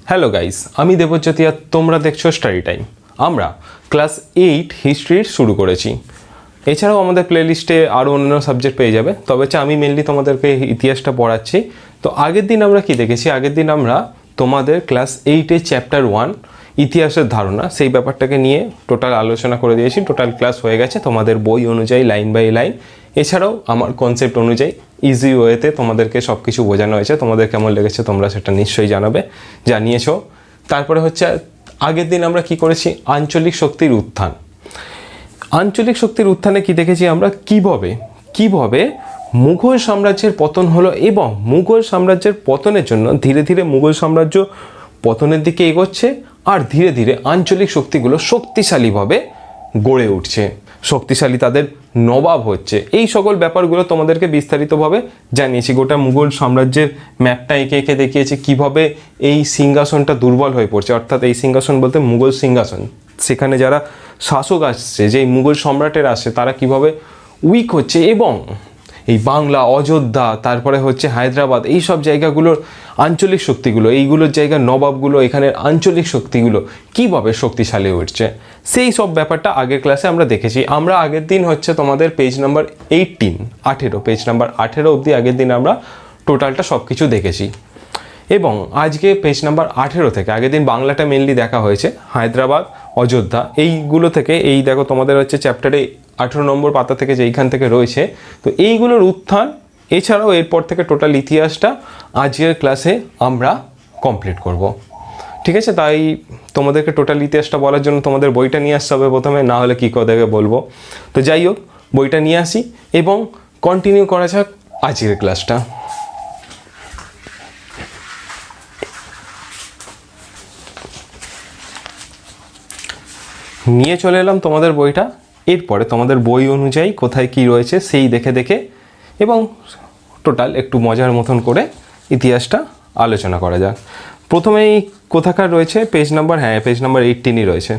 Hello guys, আমি দেবজ্যোতি আর তোমরা দেখছো স্টাডি টাইম। আমরা ক্লাস 8 হিস্ট্রির শুরু করেছি। এছাড়াও আমাদের প্লেলিস্টে আরও অন্যান্য সাবজেক্ট পেয়ে যাবে, তবে আমি মেনলি তোমাদেরকে ইতিহাসটা পড়াচ্ছি। তো আগের দিন আমরা কি দেখেছি? আগের দিন আমরা তোমাদের ক্লাস 8-এ চ্যাপ্টার 1 ইতিহাসের ধারণা, সেই ব্যাপারটাকে নিয়ে টোটাল আলোচনা করে দিয়েছি। টোটাল ক্লাস হয়ে গেছে তোমাদের বই অনুযায়ী, লাইন বাই লাইন। এছাড়াও আমার কনসেপ্ট অনুযায়ী ইজি ওয়েতে তোমাদেরকে সব কিছু বোঝানো হয়েছে। তোমাদের কেমন লেগেছে তোমরা সেটা নিশ্চয়ই জানিয়েছো। তারপরে হচ্ছে আগের দিন আমরা কি করেছি? আঞ্চলিক শক্তির উত্থান। আঞ্চলিক শক্তির উত্থানে কি দেখেছি আমরা? কিভাবে মুঘল সাম্রাজ্যের পতন হলো এবং মুঘল সাম্রাজ্যের পতনের জন্য ধীরে ধীরে মুঘল সাম্রাজ্য পতনের দিকে এগোচ্ছে আর ধীরে ধীরে আঞ্চলিক শক্তিগুলো শক্তিশালীভাবে গড়ে উঠছে, শক্তিশালী তাদের নবাব হচ্ছে। এই সকল ব্যাপারগুলো তোমাদেরকে বিস্তারিতভাবে জানিয়েছি। গোটা মুঘল সাম্রাজ্যের ম্যাপটা এঁকে দেখিয়েছি কিভাবে এই সিংহাসনটা দুর্বল হয়ে পড়ছে, অর্থাৎ এই সিংহাসন বলতে মুঘল সিংহাসন। সেখানে যারা শাসক আসছে, যেই মুঘল সম্রাটের আসছে, তারা কিভাবে উইক হচ্ছে এবং এই বাংলা, অযোধ্যা, তারপরে হচ্ছে হায়দ্রাবাদ, এই সব জায়গাগুলোর আঞ্চলিক শক্তিগুলো, এইগুলোর জায়গার নবাবগুলো, এখানের আঞ্চলিক শক্তিগুলো কীভাবে শক্তিশালী উঠছে, সেই সব ব্যাপারটা আগের ক্লাসে আমরা দেখেছি। আমরা আগের দিন হচ্ছে তোমাদের পেজ নাম্বার 18 পেজ নাম্বার 18 অবধি আগের দিন আমরা টোটালটা সব কিছু দেখেছি। এবং আজকে পেজ নাম্বার 18 থেকে, আগের দিন বাংলাটা মেনলি দেখা হয়েছে, হায়দ্রাবাদ, অযোধ্যা, এইগুলো থেকে, এই দেখো তোমাদের হচ্ছে চ্যাপ্টারে 18 নম্বর পাতা থেকে যেইখান থেকে রয়েছে, তো এইগুলোর উত্থান, এছাড়াও এরপর থেকে টোটাল ইতিহাসটা আজকের ক্লাসে আমরা কমপ্লিট করব। ঠিক আছে? তাই তোমাদেরকে টোটাল ইতিহাসটা বলার জন্য তোমাদের বইটা নিয়ে আসতে হবে প্রথমে, না হলে কী করে বলবো। তো যাই হোক, বইটা নিয়ে আসি এবং কন্টিনিউ করা যাক আজকের ক্লাসটা। নিয়ে চলে এলাম তোমাদের বইটা। এরপরে তোমাদের বই অনুযায়ী কোথায় কি রয়েছে সেই দেখে এবং টোটাল একটু মজার মতন করে ইতিহাসটা আলোচনা করা যাক। প্রথমেই কোথাকার রয়েছে? পেজ নাম্বার 18ই রয়েছে,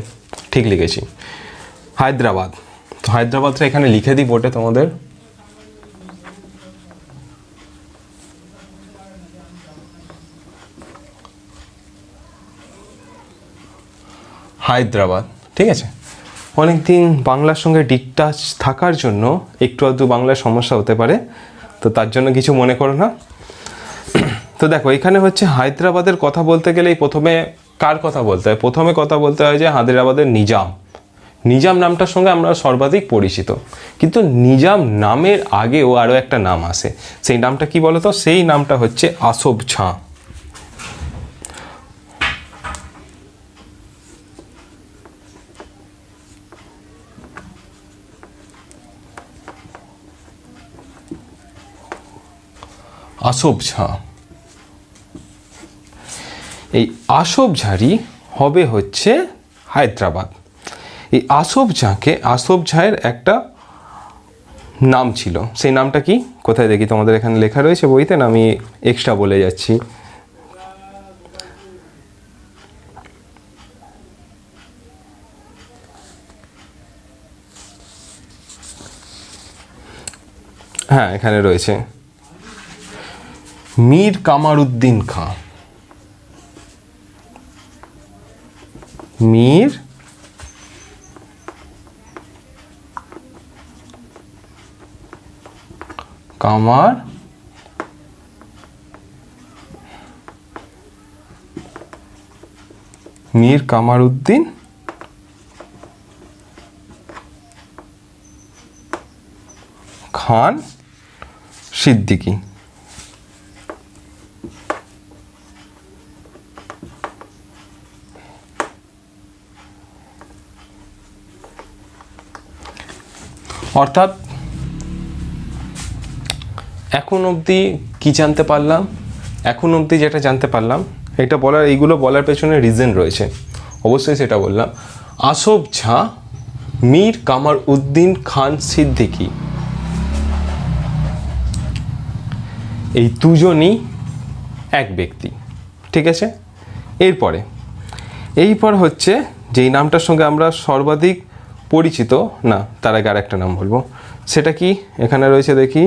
ঠিক লিখেছি। হায়দ্রাবাদ। তো হায়দ্রাবাদটা এখানে লিখে দিই বোর্ডে তোমাদের। হায়দ্রাবাদ, ঠিক আছে। অনেকদিন বাংলার সঙ্গে ডিকটাচ থাকার জন্য একটু আধটু বাংলার সমস্যা হতে পারে, তো তার জন্য কিছু মনে করো না। তো দেখো, এখানে হচ্ছে হায়দ্রাবাদের কথা বলতে গেলেই প্রথমে কার কথা বলতে হয়? প্রথমে কথা বলতে হয় যে হায়দ্রাবাদের নিজাম নামটার সঙ্গে আমরা সর্বাধিক পরিচিত, কিন্তু নিজাম নামের আগেও আরও একটা নাম আসে। সেই নামটা কি বলো তো? সেই নামটা হচ্ছে আসফ জাহ। আসফ জাহ, এই আসফ জাহরই হবে হচ্ছে হায়দ্রাবাদ। এই আসফ জাহের একটা নাম ছিল, সেই নামটা কি? কোথায় দেখি? তোমাদের এখানে লেখা রয়েছে বইতে, না আমি এক্সট্রা বলে যাচ্ছি। হ্যাঁ, এখানে রয়েছে মীর কামারউদ্দিন খাঁ। মীর কামারউদ্দিন খান সিদ্দিকী। অর্থাৎ এখন অবধি কি জানতে পারলাম? এখন অবধি যেটা জানতে পারলাম, এইগুলো বলার পেছনে রিজন রয়েছে, অবশ্যই সেটা বললাম। আসফ জাহ, মীর কামারউদ্দিন খান সিদ্দিকী, এই দুজনই এক ব্যক্তি, ঠিক আছে। এরপর হচ্ছে যেই নামটার সঙ্গে আমরা সর্বাধিক পরিচিত, না তার আগে আর একটা নাম বলবো, সেটা কি? এখানে রয়েছে দেখি,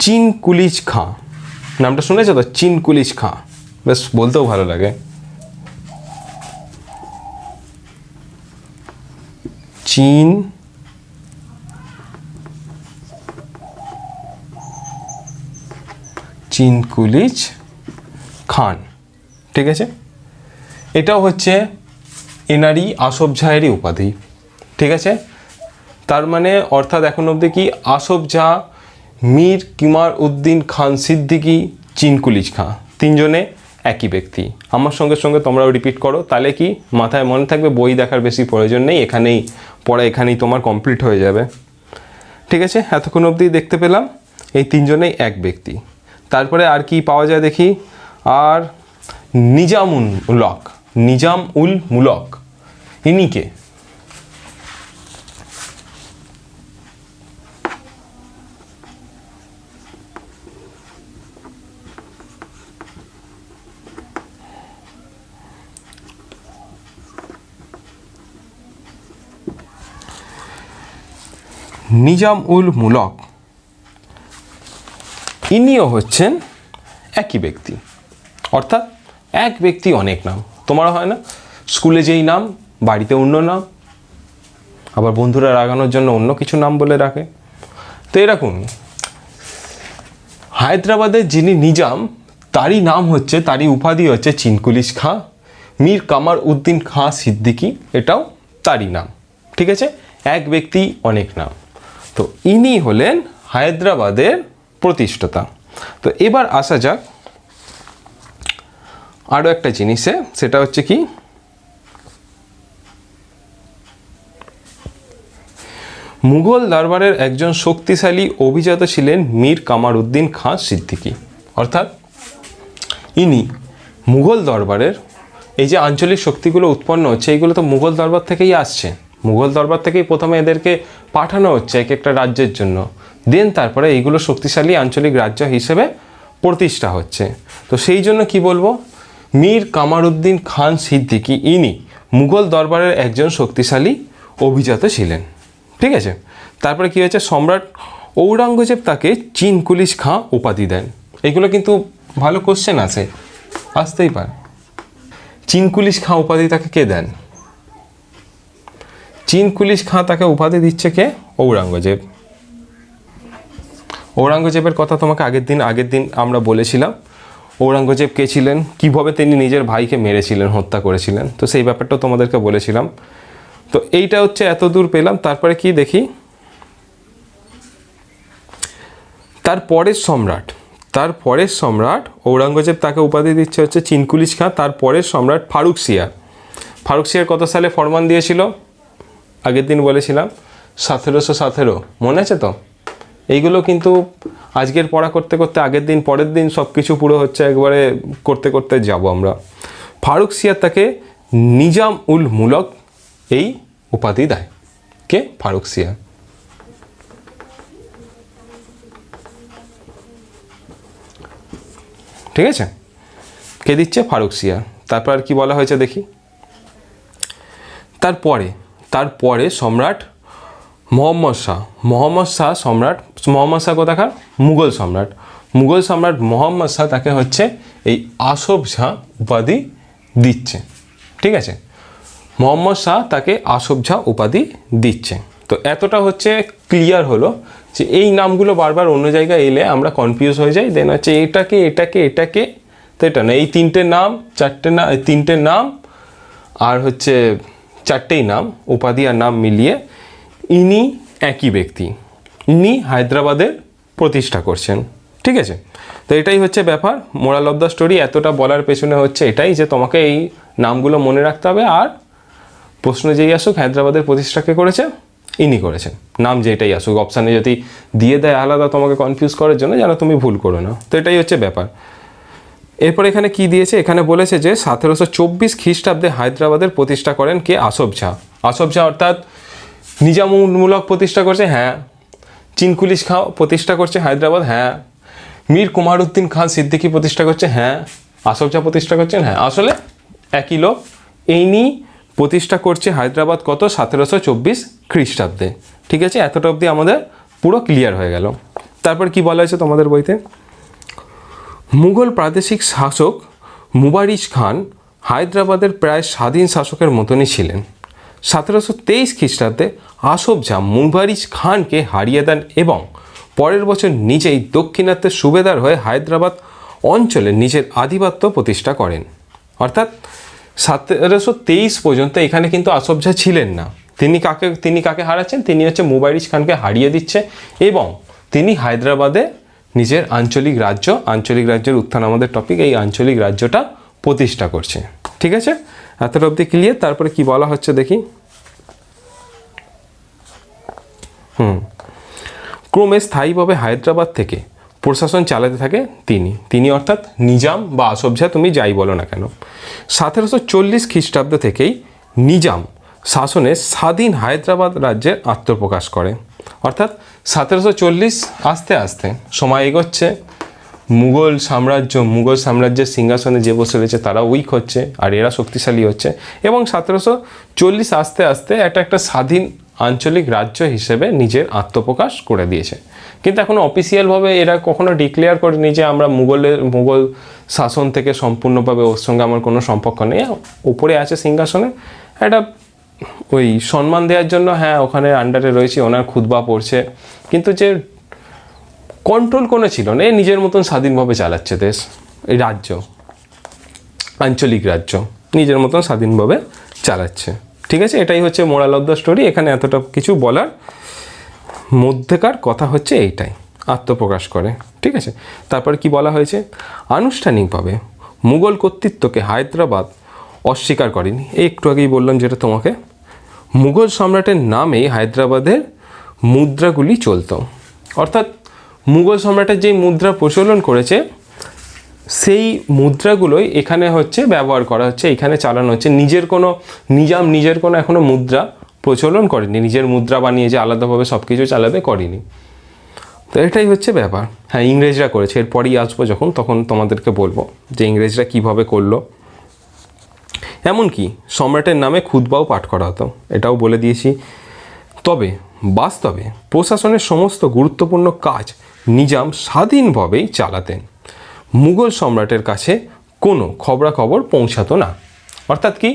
চিনকুলিজ খাঁ। নামটা শুনেছো তো, চিনকুলিশ খাঁ, বেশ বলতেও ভালো লাগে। চিনকুলিশ খান, ঠিক আছে। এটাও হচ্ছে এনারই আসফ জাহেরই উপাধি, ঠিক আছে। তার মানে অর্থাৎ এখন অবধি কি আসফ জাহ, মীর কিমার উদ্দিন খান সিদ্দিকী, চিনকুলিশ খাঁ, তিনজনে একই ব্যক্তি। আমার সঙ্গে সঙ্গে তোমরাও রিপিট করো, তাহলে কি মাথায় মনে থাকবে, বই দেখার বেশি প্রয়োজন নেই, এখানেই পড়া এখানেই তোমার কমপ্লিট হয়ে যাবে, ঠিক আছে। এতক্ষণ অবধি দেখতে পেলাম এই তিনজনেই এক ব্যক্তি। তারপরে আর কি পাওয়া যায় দেখি, আর নিজাম উল মুলক ইনি কে? নিজাম উল মুলক ইনিও হচ্ছেন একই ব্যক্তি, অর্থাৎ এক ব্যক্তি অনেক নাম। তোমার হয় না স্কুলে যেই নাম, বাড়িতে অন্য নাম, আবার বন্ধুরা রাগানোর জন্য অন্য কিছু নাম বলে রাখে। তো এরকম হায়দ্রাবাদের যিনি নিজাম, তারই নাম হচ্ছে, তারই উপাধি হচ্ছে চিনকুলিশ খাঁ। মীর কামার উদ্দিন খাঁ সিদ্দিকী, এটাও তারই নাম, ঠিক আছে। এক ব্যক্তি অনেক নাম। তো ইনি হলেন হায়দ্রাবাদের প্রতিষ্ঠাতা। তো এবার আসা যাক আরও একটা জিনিসে, সেটা হচ্ছে কি, মুঘল দরবারের একজন শক্তিশালী অভিজাত ছিলেন মীর কামার উদ্দিন খাঁ সিদ্দিকী। অর্থাৎ ইনি মুঘল দরবারের এই যে আঞ্চলিক শক্তিগুলো উৎপন্ন হচ্ছে, এইগুলো তো মুঘল দরবার থেকেই আসছে। মুঘল দরবার থেকেই প্রথমে এদেরকে পাঠানো হচ্ছে এক একটা রাজ্যের জন্য, দেন তারপরে এইগুলো শক্তিশালী আঞ্চলিক রাজ্য হিসেবে প্রতিষ্ঠা হচ্ছে। তো সেই জন্য কি বলবো, মীর কামার উদ্দিন খান সিদ্দিকী ইনি মুঘল দরবারের একজন শক্তিশালী অভিজাত ছিলেন, ঠিক আছে। তারপরে কি হয়েছে, সম্রাট ঔরঙ্গজেব তাকে চিনকুলিশ খাঁ উপাধি দেন। এগুলো কিন্তু ভালো কোশ্চেন আছে, আসতেই পারে। চিনকুলিশ খাঁ উপাধি তাকে কে দেন? চিনকুলিশ খাঁ তাকে উপাধি দিচ্ছে কে? ঔরঙ্গজেব। ঔরঙ্গজেবের কথা তোমাকে আগের দিন আমরা বলেছিলাম। ঔরঙ্গজেব কে ছিলেন, কীভাবে তিনি নিজের ভাইকে মেরেছিলেন, হত্যা করেছিলেন, তো সেই ব্যাপারটাও তোমাদেরকে বলেছিলাম। তো এইটা হচ্ছে এত দূর পেলাম। তারপরে কি দেখি, তারপরের সম্রাট ঔরঙ্গজেব তাকে উপাধি দিচ্ছে হচ্ছে চিনকুলিশ খাঁ। তারপরের সম্রাট ফারুক সিয়ার কত সালে ফরমান দিয়েছিল? আগের দিন বলেছিলাম 1717, মনে আছে তো? এইগুলো কিন্তু আজকের পড়া করতে করতে আগের দিন পরের দিন সব কিছু পুরো হচ্ছে, একবারে করতে করতে যাব আমরা। ফারুক সিয়ার তাকে নিজাম উল মুলক এই উপাধি দেয়। কে? ফারুক সিয়া। ঠিক আছে, কে দিচ্ছে? ফারুক সিয়া। তারপর আর কি বলা হয়েছে দেখি, তারপরে সম্রাট মোহাম্মদ শাহ কোথাকার? মুঘল সম্রাট মোহাম্মদ শাহ তাকে হচ্ছে এই আসফ জাহ উপাধি দিচ্ছে, ঠিক আছে। মোহাম্মদ শাহ তাকে আসফ জাহ উপাধি দিচ্ছে। তো এতটা হচ্ছে ক্লিয়ার হলো যে এই নামগুলো বারবার অন্য জায়গায় এলে আমরা কনফিউজ হয়ে যাই, দেন হচ্ছে এটাকে তো এটা না, এই তিনটে নাম আর হচ্ছে চারটেই নাম, উপাধি আর নাম মিলিয়ে ইনি একই ব্যক্তি, ইনি হায়দ্রাবাদের প্রতিষ্ঠা করছেন, ঠিক আছে। তো এটাই হচ্ছে ব্যাপার, মোরাল অফ দ্য স্টোরি। এতটা বলার পেছনে হচ্ছে এটাই যে তোমাকে এই নামগুলো মনে রাখতে হবে, আর প্রশ্ন যেই আসুক হায়দ্রাবাদের প্রতিষ্ঠা কে করেছে, ইনি করেছেন। নাম যেটাই আসুক, অপশানে যদি দিয়ে দেয় আলাদা তোমাকে কনফিউজ করার জন্য, যেন তুমি ভুল করো না। তো এটাই হচ্ছে ব্যাপার। এরপর এখানে কি দিয়েছে, এখানে বলেছে যে 1724 খ্রিস্টাব্দে হায়দ্রাবাদের প্রতিষ্ঠা করেন কে? আসফ জাহ অর্থাৎ নিজামুল প্রতিষ্ঠা করছে, হ্যাঁ। চিনকুলিশ খাঁ প্রতিষ্ঠা করছে হায়দ্রাবাদ, হ্যাঁ। মীর কুমার উদ্দিন খান সিদ্দিকী প্রতিষ্ঠা করছে, হ্যাঁ। আসফ জাহ প্রতিষ্ঠা করছেন, হ্যাঁ। আসলে একই লোক। ইনি প্রতিষ্ঠা করছে হায়দ্রাবাদ কত? 1724 খ্রিস্টাব্দে, ঠিক আছে। এতটা অবধি আমাদের পুরো ক্লিয়ার হয়ে গেল। তারপর কি বলা হয়েছে তোমাদের বইতে, মুঘল প্রাদেশিক শাসক মুবারিজ খান হায়দ্রাবাদের প্রায় স্বাধীন শাসকের মতনই ছিলেন। 1723 খ্রিস্টাব্দে আসফ জাহ মুবারিজ খানকে হারিয়ে দেন এবং পরের বছর নিজেই দক্ষিণাত্যের সুবেদার হয়ে হায়দ্রাবাদ অঞ্চলে নিজের আধিপত্য প্রতিষ্ঠা করেন। অর্থাৎ 1723 পর্যন্ত এখানে কিন্তু আসফ জাহ ছিলেন না। তিনি কাকে হারাচ্ছেন? তিনি হচ্ছে মুবারিজ খানকে হারিয়ে দিচ্ছে এবং তিনি হায়দ্রাবাদে নিজের আঞ্চলিক রাজ্যের উত্থান আমাদের টপিক, এই আঞ্চলিক রাজ্যটা প্রতিষ্ঠা করছে। ঠিক আছে, এতটা অবধি ক্লিয়ার। তারপরে কি বলা হচ্ছে দেখি। ক্রমে স্থায়ীভাবে হায়দ্রাবাদ থেকে প্রশাসন চালাতে থাকে তিনি অর্থাৎ নিজাম বা আসফ জাহ, তুমি যাই বলো না কেন। 1740 খ্রিস্টাব্দ থেকেই নিজাম শাসনে স্বাধীন হায়দ্রাবাদ রাজ্যের আত্মপ্রকাশ করে। অর্থাৎ 1740 আস্তে আস্তে সময় এগোচ্ছে, মুঘল সাম্রাজ্যের সিংহাসনে যে বসে রয়েছে তারা উইক হচ্ছে আর এরা শক্তিশালী হচ্ছে এবং 1740 আস্তে আস্তে একটা স্বাধীন আঞ্চলিক রাজ্য হিসেবে নিজের আত্মপ্রকাশ করে দিয়েছে। কিন্তু এখনও অফিসিয়ালভাবে এরা কখনো ডিক্লেয়ার করেনি যে আমরা মুঘল শাসন থেকে সম্পূর্ণভাবে ওর সঙ্গে আমার কোনো সম্পর্ক নেই। উপরে আছে সিংহাসনে, একটা ওই সম্মান দেওয়ার জন্য হ্যাঁ ওখানে আন্ডারে রয়েছে, ওনার খুতবা পড়ছে, কিন্তু যে কন্ট্রোল কোনো ছিল না। নিজের মতন স্বাধীনভাবে চালাচ্ছে দেশ, এই রাজ্য, আঞ্চলিক রাজ্য নিজের মতন স্বাধীনভাবে চালাচ্ছে। ঠিক আছে, এটাই হচ্ছে মোরাল অফ দ্য স্টোরি। এখানে এতটা কিছু বলার মধ্যেকার কথা হচ্ছে এইটাই, আত্মপ্রকাশ করে। ঠিক আছে, তারপরে কি বলা হয়েছে? আনুষ্ঠানিকভাবে মুঘল কর্তৃত্বকে হায়দ্রাবাদ অস্বীকার করেনি। এই একটু আগেই বললাম যেটা তোমাকে, মুঘল সম্রাটের নামেই হায়দ্রাবাদের মুদ্রাগুলি চলত। অর্থাৎ মুঘল সম্রাটের যেই মুদ্রা প্রচলন করেছে সেই মুদ্রাগুলোই এখানে হচ্ছে ব্যবহার করা হচ্ছে, এখানে চালানো হচ্ছে। নিজাম নিজের কোনো এখনও মুদ্রা প্রচলন করেনি, নিজের মুদ্রা বানিয়ে যে আলাদাভাবে সব কিছু চালাবে করেনি। তো এটাই হচ্ছে ব্যাপার। হ্যাঁ, ইংরেজরা করেছে, এরপরই আসবো যখন, তখন তোমাদেরকে বলবো যে ইংরেজরা কিভাবে করলো। এমনকি সম্রাটের নামে খুতবাও পাঠ করা হতো, এটাও বলে দিয়েছি। তবে বাস্তবে প্রশাসনের সমস্ত গুরুত্বপূর্ণ কাজ নিজাম স্বাধীনভাবেই চালাতেন, মুঘল সম্রাটের কাছে কোনো খবরাখবর পৌঁছাতো না। অর্থাৎ কি,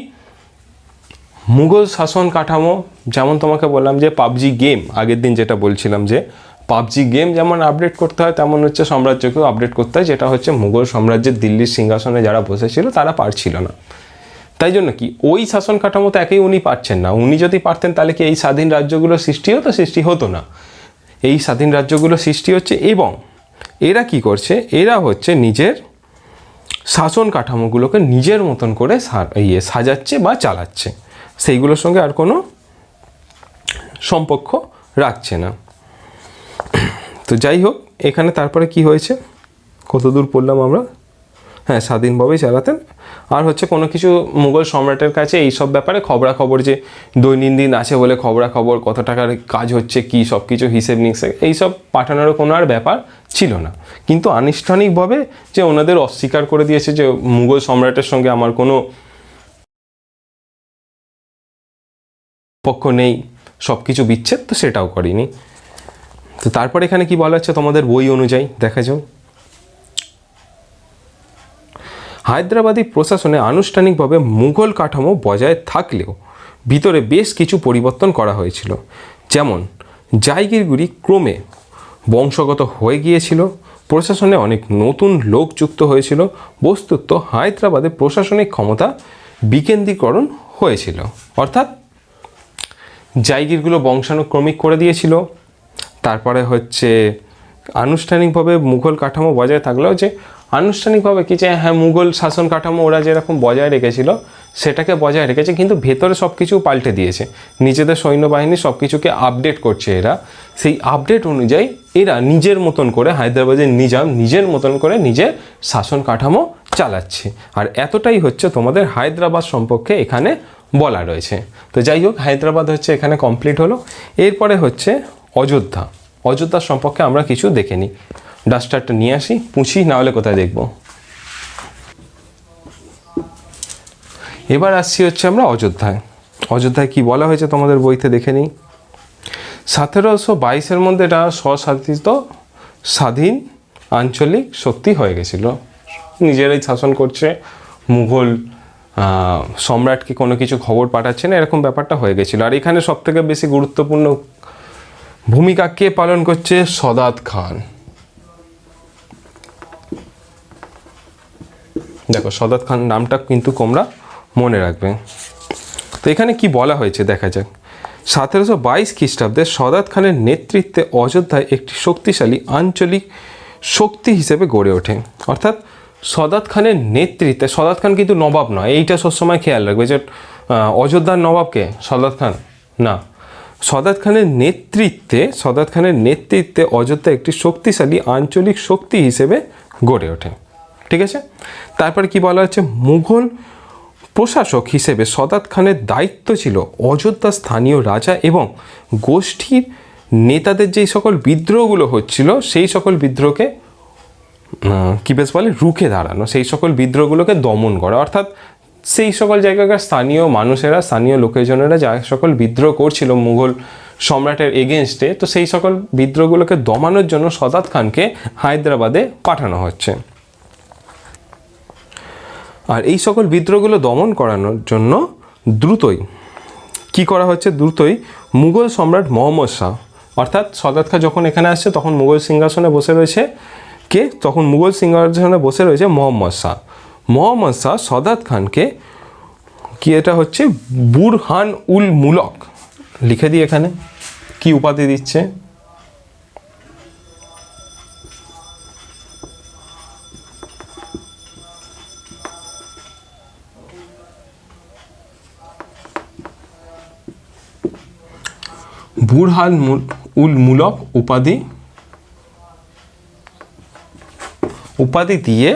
মুঘল শাসন কাঠামো, যেমন তোমাকে বললাম যে পাবজি গেম, আগের দিন যেটা বলছিলাম যে পাবজি গেম যেমন আপডেট করতে হয় তেমন হচ্ছে সাম্রাজ্যকেও আপডেট করতে হয়, যেটা হচ্ছে মুঘল সাম্রাজ্যের দিল্লির সিংহাসনে যারা বসেছিল তারা পারছিল না। তাই জন্য কি ওই শাসন কাঠামো তো একেই উনি পারছেন না। উনি যদি পারতেন তাহলে কি এই স্বাধীন রাজ্যগুলো সৃষ্টি হতো না। এই স্বাধীন রাজ্যগুলো সৃষ্টি হচ্ছে এবং এরা কি করছে, এরা হচ্ছে নিজের শাসন কাঠামোগুলোকে নিজের মতন করে সাজাচ্ছে বা চালাচ্ছে, সেইগুলোর সঙ্গে আর কোনো সম্পর্ক রাখছে না। তো যাই হোক, এখানে তারপরে কি হয়েছে, কতদূর পড়লাম আমরা? হ্যাঁ, স্বাধীনভাবেই চালাতেন। আর হচ্ছে কোনো কিছু মুঘল সম্রাটের কাছে এই সব ব্যাপারে খবরাখবর, যে দৈনন্দিন আছে বলে খবরাখবর, কত টাকার কাজ হচ্ছে কি সব কিছু হিসেব নিকেশ, এইসব পাঠানোরও কোনো আর ব্যাপার ছিল না। কিন্তু আনুষ্ঠানিকভাবে যে ওনাদের অস্বীকার করে দিয়েছে যে মুঘল সম্রাটের সঙ্গে আমার কোনো পক্ষ নেই, সব কিছু বিচ্ছেদ, তো সেটাও করেনি। তো তারপর এখানে কি বলা হচ্ছে তোমাদের বই অনুযায়ী দেখা যাও। হায়দ্রাবাদি প্রশাসনে আনুষ্ঠানিকভাবে মুঘল কাঠামো বজায় থাকলেও ভিতরে বেশ কিছু পরিবর্তন করা হয়েছিল। যেমন জায়গিরগুলি ক্রমে বংশগত হয়ে গিয়েছিল, প্রশাসনে অনেক নতুন লোক যুক্ত হয়েছিল। বস্তুত হায়দ্রাবাদে প্রশাসনিক ক্ষমতা বিকেন্দ্রীকরণ হয়েছিল, অর্থাৎ জায়গিরগুলো বংশানুক্রমিক করে দিয়েছিল। তারপরে হচ্ছে আনুষ্ঠানিকভাবে মুঘল কাঠামো বজায় থাকলেও যে আনুষ্ঠানিকভাবে কি, যে হ্যাঁ মুঘল শাসন কাঠামো ওরা যেরকম বজায় রেখেছিল সেটাকে বজায় রেখেছে, কিন্তু ভেতরে সব কিছু পাল্টে দিয়েছে। নিজেদের সৈন্যবাহিনী সব কিছুকে আপডেট করছে এরা, সেই আপডেট অনুযায়ী এরা নিজের মতন করে, হায়দ্রাবাদের নিজাম নিজের মতন করে নিজের শাসন কাঠামো চালাচ্ছে। আর এতটাই হচ্ছে তোমাদের হায়দ্রাবাদ সম্পর্কে এখানে বলা রয়েছে। তো যাই হোক, হায়দ্রাবাদ হচ্ছে এখানে কমপ্লিট হলো। এরপরে হচ্ছে অযোধ্যার সম্পর্কে আমরা কিছু দেখে নিই। ডাস্টারটা নিয়ে আসি, পুঁছি, নাহলে কোথায় দেখব। এবার আসছি হচ্ছে আমরা অযোধ্যায় কি বলা হয়েছে তোমাদের বইতে দেখে নিই। 1722 মধ্যে এটা স্বশাসিত স্বাধীন আঞ্চলিক শক্তি হয়ে গেছিল, নিজেরাই শাসন করছে, মুঘল সম্রাটকে কোনো কিছু খবর পাঠাচ্ছে না, এরকম ব্যাপারটা হয়ে গেছিলো। আর এখানে সবথেকে বেশি গুরুত্বপূর্ণ ভূমিকা কে পালন করছে? সদাত খান। দেখো সদাত খান নামটা কিন্তু তোমরা মনে রাখবে। তো এখানে কি বলা হয়েছে দেখা যাক। 1722 খ্রিস্টাব্দে সদাত খানের নেতৃত্বে অযোধ্যায় একটি শক্তিশালী আঞ্চলিক শক্তি হিসেবে গড়ে ওঠে। অর্থাৎ সদাত খানের নেতৃত্বে, সদাত খান কিন্তু নবাব নয়, এইটা সবসময় খেয়াল রাখবে যে অযোধ্যার নবাবকে সদাত খান না, সদাত খানের নেতৃত্বে অযোধ্যা একটি শক্তিশালী আঞ্চলিক শক্তি হিসেবে গড়ে ওঠে। ঠিক আছে, তারপরে কি বলা হচ্ছে, মুঘল প্রশাসক হিসেবে সদাত খানের দায়িত্ব ছিল অযোধ্যার স্থানীয় রাজা এবং গোষ্ঠীর নেতাদের যেই সকল বিদ্রোহগুলো হচ্ছিল সেই সকল বিদ্রোহকে কি বেশ বলে রুখে দাঁড়ানো, সেই সকল বিদ্রোহগুলোকে দমন করা। অর্থাৎ সেই সকল জায়গাকার স্থানীয় মানুষেরা, স্থানীয় লোকজনেরা যা সকল বিদ্রোহ করছিল মুঘল সম্রাটের এগেনস্টে, তো সেই সকল বিদ্রোহগুলোকে দমানোর জন্য সদাত খানকে হায়দ্রাবাদে পাঠানো হচ্ছে। আর এই সকল বিদ্রোহগুলো দমন করানোর জন্য দ্রুতই কি করা হচ্ছে, দ্রুতই মুঘল সম্রাট মোহাম্মদ শাহ, অর্থাৎ সদাত খান যখন এখানে আসছে তখন মুঘল সিংহাসনে বসে রয়েছে কে, তখন মুঘল সিংহাসনে বসে রয়েছে মোহাম্মদ শাহ। মোহাম্মদ শাহ সদাত খানকে কি, এটা হচ্ছে বুরহান উল মুলক, লিখে দিই এখানে কি উপাধি দিচ্ছে, বুরহান উল মুলক উপাধি দিয়ে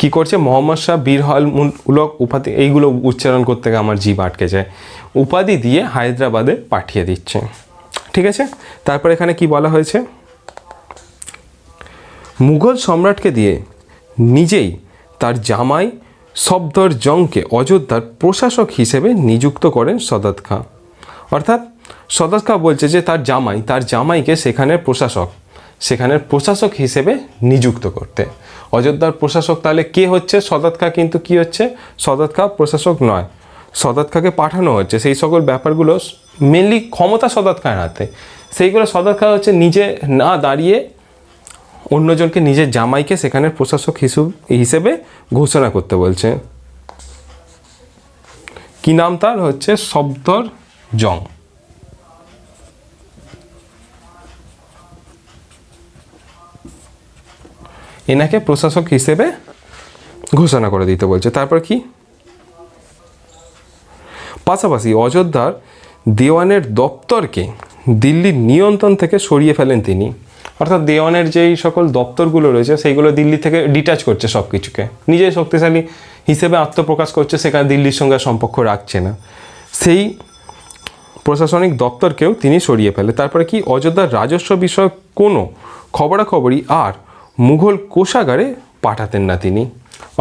কি করছে, মোহাম্মদ শাহ বীরহাল মুলক উপাধি, এইগুলো উচ্চারণ করতে গিয়ে আমার জিভ আটকে যায়, উপাধি দিয়ে হায়দ্রাবাদে পাঠিয়ে দিচ্ছে। ঠিক আছে, তারপর এখানে কি বলা হয়েছে, মুঘল সম্রাটকে দিয়ে নিজেই তার জামাই সফদরজংকে অযোধ্যার প্রশাসক হিসেবে নিযুক্ত করেন সদাত খাঁ। অর্থাৎ সদাত খাঁ বলছে যে তার জামাইকে সেখানের প্রশাসক হিসেবে নিযুক্ত করতে। অযোধ্যার প্রশাসক তাহলে কে হচ্ছে? সদাত খাঁ কিন্তু কি হচ্ছে, সদাত খাঁ প্রশাসক নয়, সদাত খাঁকে পাঠানো হচ্ছে। সেই সকল ব্যাপারগুলো মেনলি ক্ষমতা সদাত খাঁর হাতে, সেইগুলো সদাত খাঁ হচ্ছে নিজে না দাঁড়িয়ে অন্যজনকে, নিজের জামাইকে সেখানের প্রশাসক হিসেবে ঘোষণা করতে বলছে। কি নাম তার? হচ্ছে সফদরজং। এনাকে প্রশাসক হিসেবে ঘোষণা করে দিতে বলছে। তারপর কি, পাশাপাশি অযোধ্যার দেওয়ানের দপ্তরকে দিল্লির নিয়ন্ত্রণ থেকে সরিয়ে ফেলেন তিনি। অর্থাৎ দেওয়ানের যেই সকল দপ্তরগুলো রয়েছে সেইগুলো দিল্লি থেকে ডিটাচ করছে, সব কিছুকে নিজেই শক্তিশালী হিসেবে আত্মপ্রকাশ করছে, সেখানে দিল্লির সঙ্গে সম্পর্ক রাখছে না, সেই প্রশাসনিক দপ্তরকেও তিনি সরিয়ে ফেলে। তারপরে কি, অযোধ্যার রাজস্ব বিষয়ক কোনো খবরাখবরই আর মুঘল কোষাগারে পাঠাতেন না তিনি।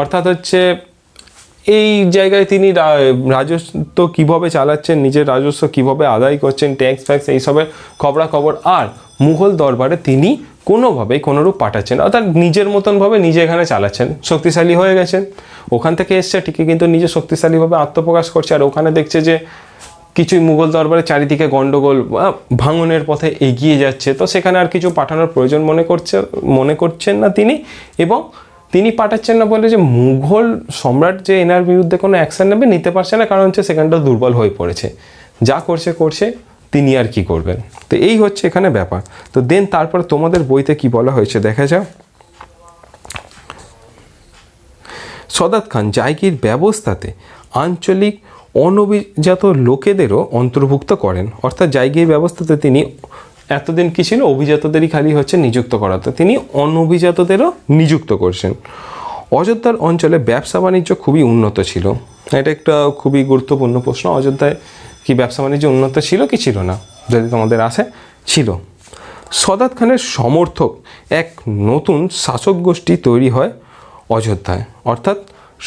অর্থাৎ হচ্ছে এই জায়গায় তিনি রাজস্ব কীভাবে চালাচ্ছেন, নিজের রাজস্ব কীভাবে আদায় করছেন, ট্যাক্স ফ্যাক্স এইসবের খবরাখবর আর মুঘল দরবারে তিনি কোনোভাবেই কোনোরূপ পাঠাচ্ছেন, অর্থাৎ নিজের মতনভাবে নিজে এখানে চালাচ্ছেন, শক্তিশালী হয়ে গেছেন। ওখান থেকে এসছে ঠিকই, কিন্তু নিজে শক্তিশালীভাবে আত্মপ্রকাশ করছে। আর ওখানে দেখছে যে কিছুই মুঘল দরবারে চারিদিকে গণ্ডগোল ভাঙনের পথে এগিয়ে যাচ্ছে, তো সেখানে আর কিছু পাঠানোর প্রয়োজন মনে করছেন না তিনি, এবং তিনি পাঠাচ্ছেন না বলে যে মুঘল সম্রাট যে এনার বিরুদ্ধে কোনো অ্যাকশন নিতে পারছে না, কারণ হচ্ছে সেখানটা দুর্বল হয়ে পড়েছে, যা করছে তিনি আর কি করবেন। তো এই হচ্ছে এখানে ব্যাপার। তো দেন তারপর তোমাদের বইতে কি বলা হয়েছে দেখা যাও। সদাত খান জায়গির ব্যবস্থাতে আঞ্চলিক অনভিজাত লোকেদেরও অন্তর্ভুক্ত করেন। অর্থাৎ জায়গির ব্যবস্থাতে তিনি এতদিন কি ছিল, অভিজাতদেরই খালি হচ্ছে নিযুক্ত করাতে, তিনি অনভিজাতদেরও নিযুক্ত করছেন। অযোধ্যার অঞ্চলে ব্যবসা বাণিজ্য খুবই উন্নত ছিল। এটা একটা খুবই গুরুত্বপূর্ণ প্রশ্ন, অযোধ্যায় কি ব্যবসা বাণিজ্য উন্নত ছিল কি ছিল না, যদি তোমাদের আসে, ছিল। সদাত খানের সমর্থক এক নতুন শাসক গোষ্ঠী তৈরি হয় অযোধ্যায়। অর্থাৎ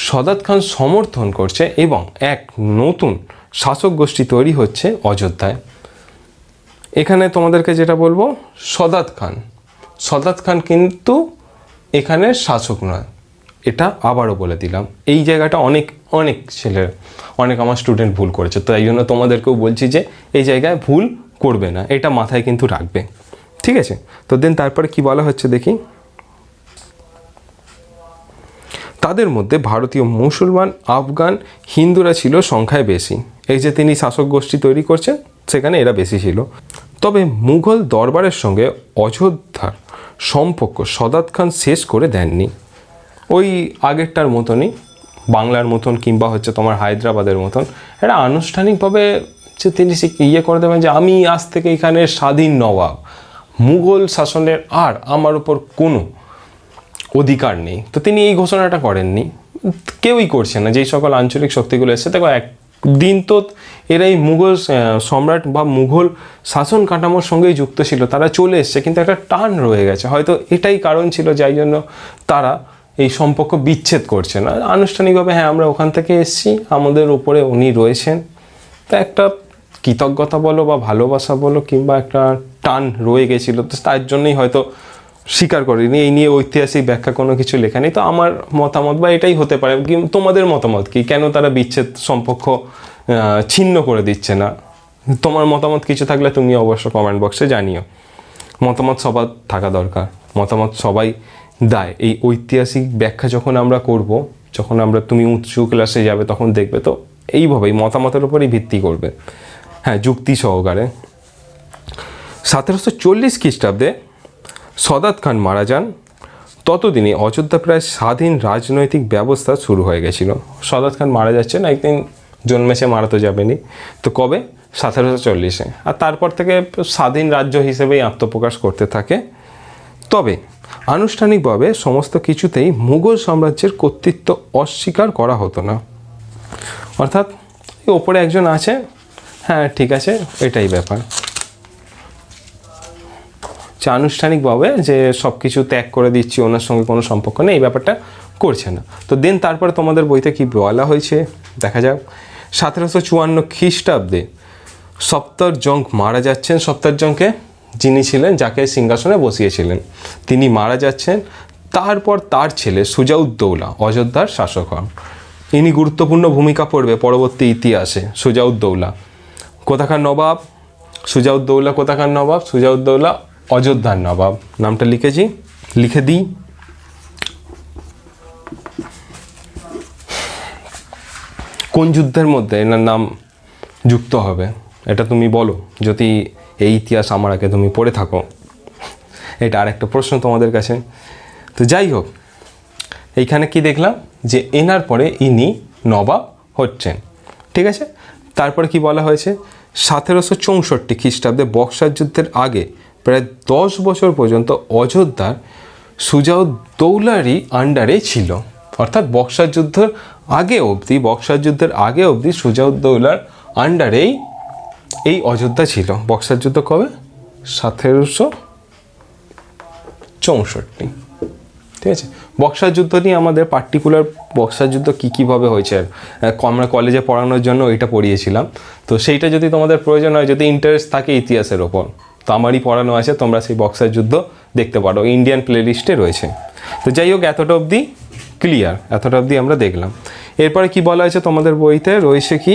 সদাত খান সমর্থন করছে এবং এক নতুন শাসক গোষ্ঠী তৈরি হচ্ছে অযোধ্যায়। এখানে তোমাদেরকে যেটা বলবো, সদাত খান কিন্তু এখানের শাসক নয়। এটা আবারও বলে দিলাম, এই জায়গাটা অনেক আমার স্টুডেন্ট ভুল করেছে, তো এই জন্য তোমাদেরকেও বলছি যে এই জায়গায় ভুল করবে না, এটা মাথায় কিন্তু রাখবে, ঠিক আছে। তো দেন তারপরে কি বলা হচ্ছে দেখি, তাদের মধ্যে ভারতীয় মুসলমান, আফগান, হিন্দুরা ছিল সংখ্যায় বেশি। এই যে তিনি শাসক গোষ্ঠী তৈরি করছেন সেখানে এরা বেশি ছিল। তবে মুঘল দরবারের সঙ্গে অযোধ্যার সম্পর্ক সদাত খান শেষ করে দেননি। ওই আগেরটার মতনই, বাংলার মতন কিংবা হচ্ছে তোমার হায়দ্রাবাদের মতন এটা আনুষ্ঠানিকভাবে যে তিনি করে দেবেন যে আমি আজ থেকে এখানে স্বাধীন নবাব, মুঘল শাসনের আর আমার উপর কোনো অধিকার নেই, তো তিনি এই ঘোষণাটা করেননি, কেউই করছে না। যেই সকল আঞ্চলিক শক্তিগুলো এসছে দেখো একদিন তো এরাই মুঘল সম্রাট বা মুঘল শাসন কাঠামোর সঙ্গেই যুক্ত ছিল, তারা চলে এসছে, কিন্তু একটা টান রয়ে গেছে, হয়তো এটাই কারণ ছিল যাই জন্য তারা এই সম্পর্ক বিচ্ছেদ করছে না আনুষ্ঠানিকভাবে। হ্যাঁ, আমরা ওখান থেকে এসেছি, আমাদের উপরে উনি রয়েছেন, তা একটা কৃতজ্ঞতা বলো বা ভালোবাসা বলো কিংবা একটা টান রয়ে গেছিলো, তো তার জন্যই হয়তো স্বীকার করিনি। এই নিয়ে ঐতিহাসিক ব্যাখ্যা কোনো কিছু লেখা নেই, তো আমার মতামত বা এটাই হতে পারে। তোমাদের মতামত কি, কেন তারা বিচ্ছেদ সম্পর্ক ছিন্ন করে দিচ্ছে না? তোমার মতামত কিছু থাকলে তুমি অবশ্য কমেন্ট বক্সে জানিও। মতামত সবার থাকা দরকার, মতামত সবাই দেয়। এই ঐতিহাসিক ব্যাখ্যা যখন আমরা করব, যখন তুমি উঁচু ক্লাসে যাবে তখন দেখবে, তো এইভাবেই মতামতের উপরেই ভিত্তি করবে, হ্যাঁ, যুক্তি সহকারে। 1740 খ্রিস্টাব্দে সদাত খান মারা যান। ততদিনে অযোধ্যা প্রায় স্বাধীন রাজনৈতিক ব্যবস্থা শুরু হয়ে গেছিল। সদাত খান মারা যাচ্ছেন, একদিন জন্মেছে, মারা তো যাবেনি, তো কবে? 1740-এ। আর তারপর থেকে স্বাধীন রাজ্য হিসেবেই আত্মপ্রকাশ করতে থাকে। তবে আনুষ্ঠানিকভাবে সমস্ত কিছুতেই মুঘল সাম্রাজ্যের কর্তৃত্ব অস্বীকার করা হতো না। অর্থাৎ ওপরে একজন আছে, হ্যাঁ ঠিক আছে, এটাই ব্যাপার। আনুষ্ঠানিকভাবে যে সব কিছু ত্যাগ করে দিচ্ছি, ওনার সঙ্গে কোনো সম্পর্ক নেই, এই ব্যাপারটা করছে না। তো দেন তারপরে তোমাদের বইতে কি বলা হয়েছে দেখা যাক। 1754 খ্রিস্টাব্দে সফদরজং মারা যাচ্ছেন। সফদরজংকে যিনি ছিলেন, যাকে সিংহাসনে বসিয়েছিলেন, তিনি মারা যাচ্ছেন। তারপর তার ছেলে সুজাউদ্দৌলা অযোধ্যার শাসক হন। ইনি গুরুত্বপূর্ণ ভূমিকা পড়বে পরবর্তী ইতিহাসে। সুজাউদ্দৌলা কোথাকার নবাব? সুজাউদ্দৌলা কোথাকার নবাব? সুজাউদ্দৌলা অযোধ্যার নবাব। নামটা লিখে দিই। কোন যুদ্ধের মধ্যে এনার নাম যুক্ত হবে এটা তুমি বলো, যদি এই ইতিহাস আমার আগে তুমি পড়ে থাকো। এটা আর একটা প্রশ্ন তোমাদের কাছে। তো যাই হোক, এইখানে কি দেখলাম যে এনার পরে ইনি নবাব হচ্ছেন, ঠিক আছে। তারপরে কি বলা হয়েছে, 1764 খ্রিস্টাব্দে বক্সার যুদ্ধের আগে প্রায় 10 বছর পর্যন্ত অযোধ্যার সুজাউদ্দৌলারই আন্ডারে ছিল। অর্থাৎ বক্সার যুদ্ধের আগে অবধি সুজাউদ্দৌলার আন্ডারেই এই অযোধ্যা ছিল। বক্সার যুদ্ধ কবে? 1764, ঠিক আছে। বক্সার যুদ্ধ নিয়ে আমাদের পার্টিকুলার বক্সার যুদ্ধ কীভাবে হয়েছে আমরা কলেজে পড়ানোর জন্য এটা পড়িয়েছিলাম। তো সেইটা যদি তোমাদের প্রয়োজন হয়, যদি ইন্টারেস্ট থাকে ইতিহাসের ওপর, তো আমারই পড়ানো আছে, তোমরা সেই বক্সার যুদ্ধ দেখতে পারো, ইন্ডিয়ান প্লেলিস্টে রয়েছে। তো যাই হোক, এতটা অবধি ক্লিয়ার, এতটা অবধি আমরা দেখলাম। এরপরে কি বলা হয়েছে তোমাদের বইতে রয়েছে কি,